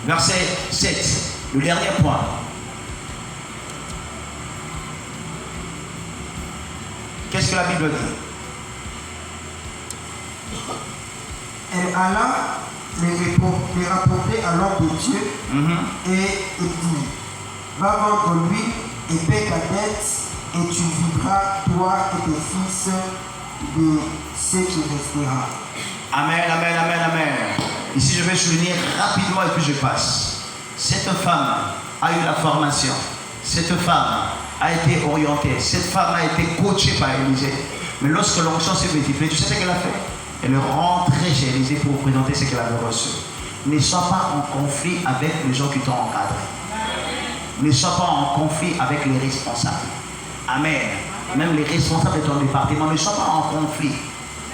Verset 7, le dernier point. Qu'est-ce que la Bible dit? Elle alla les rapporter à l'homme de Dieu et dit, va vendre l'huile et paie ta dette et tu vivras, toi et tes fils, de ce qui restera. Amen, amen, amen, amen. Ici, je vais souligner rapidement et puis je passe. Cette femme a eu la formation. Cette femme a été orientée. Cette femme a été coachée par Élisée. Mais lorsque l'onction s'est multipliée, tu sais ce qu'elle a fait? Elle est rentrée chez Élisée pour présenter ce qu'elle avait reçu. Ne sois pas en conflit avec les gens qui t'ont encadré. Ne sois pas en conflit avec les responsables. Amen. Même les responsables de ton département, ne sois pas en conflit.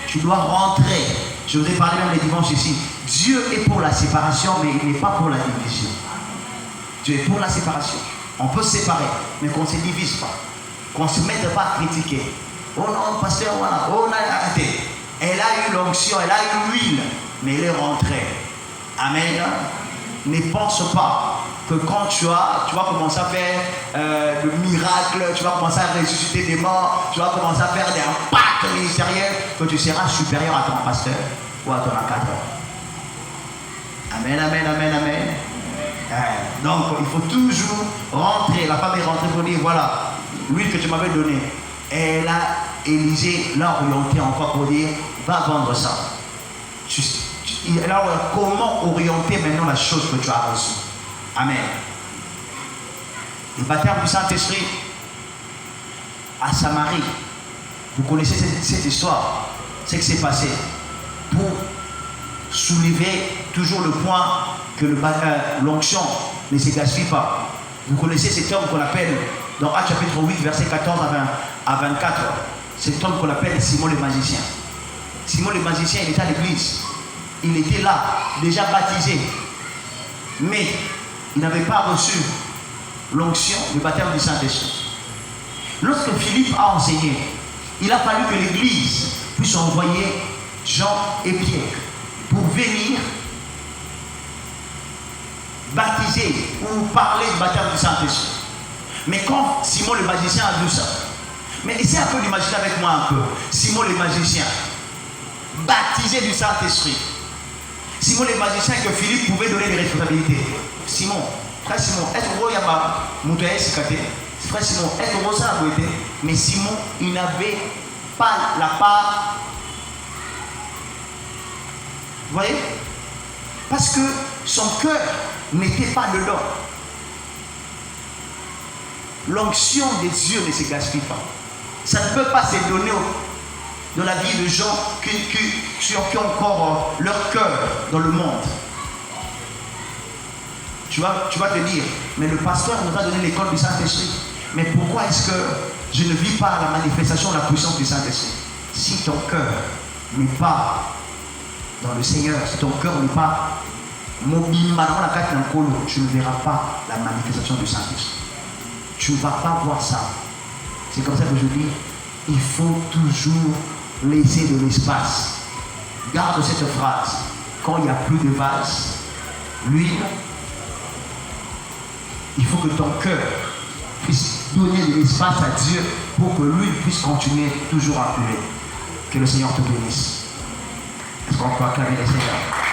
Tu dois rentrer. Je vous ai parlé même les dimanches ici. Dieu est pour la séparation, mais il n'est pas pour la division. Dieu est pour la séparation. On peut se séparer, mais qu'on ne se divise pas. Qu'on ne se mette pas à critiquer. Oh non, pasteur, voilà. Oh non, arrêtez. Elle a eu l'onction, elle a eu l'huile, mais elle est rentrée. Amen. Ne pense pas que quand tu vas commencer à faire le miracle, tu vas commencer à ressusciter des morts, tu vas commencer à faire des impacts ministériels, que tu seras supérieur à ton pasteur ou à ton encadreur. Amen, amen, amen, amen. Donc il faut toujours rentrer. La femme est rentrée pour dire, voilà, l'huile que tu m'avais donnée. Elle a Élisée l'a orienté encore pour dire, va vendre ça. Alors, comment orienter maintenant la chose que tu as reçue? Amen. Le baptême du Saint-Esprit à Samarie. Vous connaissez cette histoire, ce qui s'est passé. Pour soulever toujours le point que l'onction ne se gaspille pas. Vous connaissez cet homme qu'on appelle, dans Acte chapitre 8, verset 14 à 24, cet homme qu'on appelle Simon le magicien. Simon le magicien, il était à l'église. Il était là, déjà baptisé. Mais il n'avait pas reçu l'onction, le baptême du Saint-Esprit. Lorsque Philippe a enseigné, il a fallu que l'église puisse envoyer Jean et Pierre pour venir baptiser ou parler du baptême du Saint-Esprit. Mais quand Simon le magicien a vu ça, mais essayez un peu d'imaginer avec moi un peu. Simon le magicien, baptisé du Saint-Esprit. Simon le magicien que Philippe pouvait donner des responsabilités. Simon, frère Simon, est-ce que vous avez frère Simon, est-ce que vous avez mais Simon, il n'avait pas la part. Vous voyez? Parce que son cœur n'était pas dedans. L'onction de Dieu ne se gaspille pas. Ça ne peut pas se donner dans la vie de gens qui ont encore leur cœur dans le monde. Tu vas te dire, mais le pasteur nous a donné l'école du Saint-Esprit. Mais pourquoi est-ce que je ne vis pas la manifestation de la puissance du Saint-Esprit? Si ton cœur n'est pas dans le Seigneur, si ton cœur n'est pas mobile, tu ne verras pas la manifestation du Saint-Esprit. Tu ne vas pas voir ça. C'est comme ça que je dis, il faut toujours laisser de l'espace. Garde cette phrase. Quand il n'y a plus de vase, l'huile, il faut que ton cœur puisse donner de l'espace à Dieu pour que lui puisse continuer toujours à puer. Que le Seigneur te bénisse. Est-ce qu'on peut acclamer le Seigneur?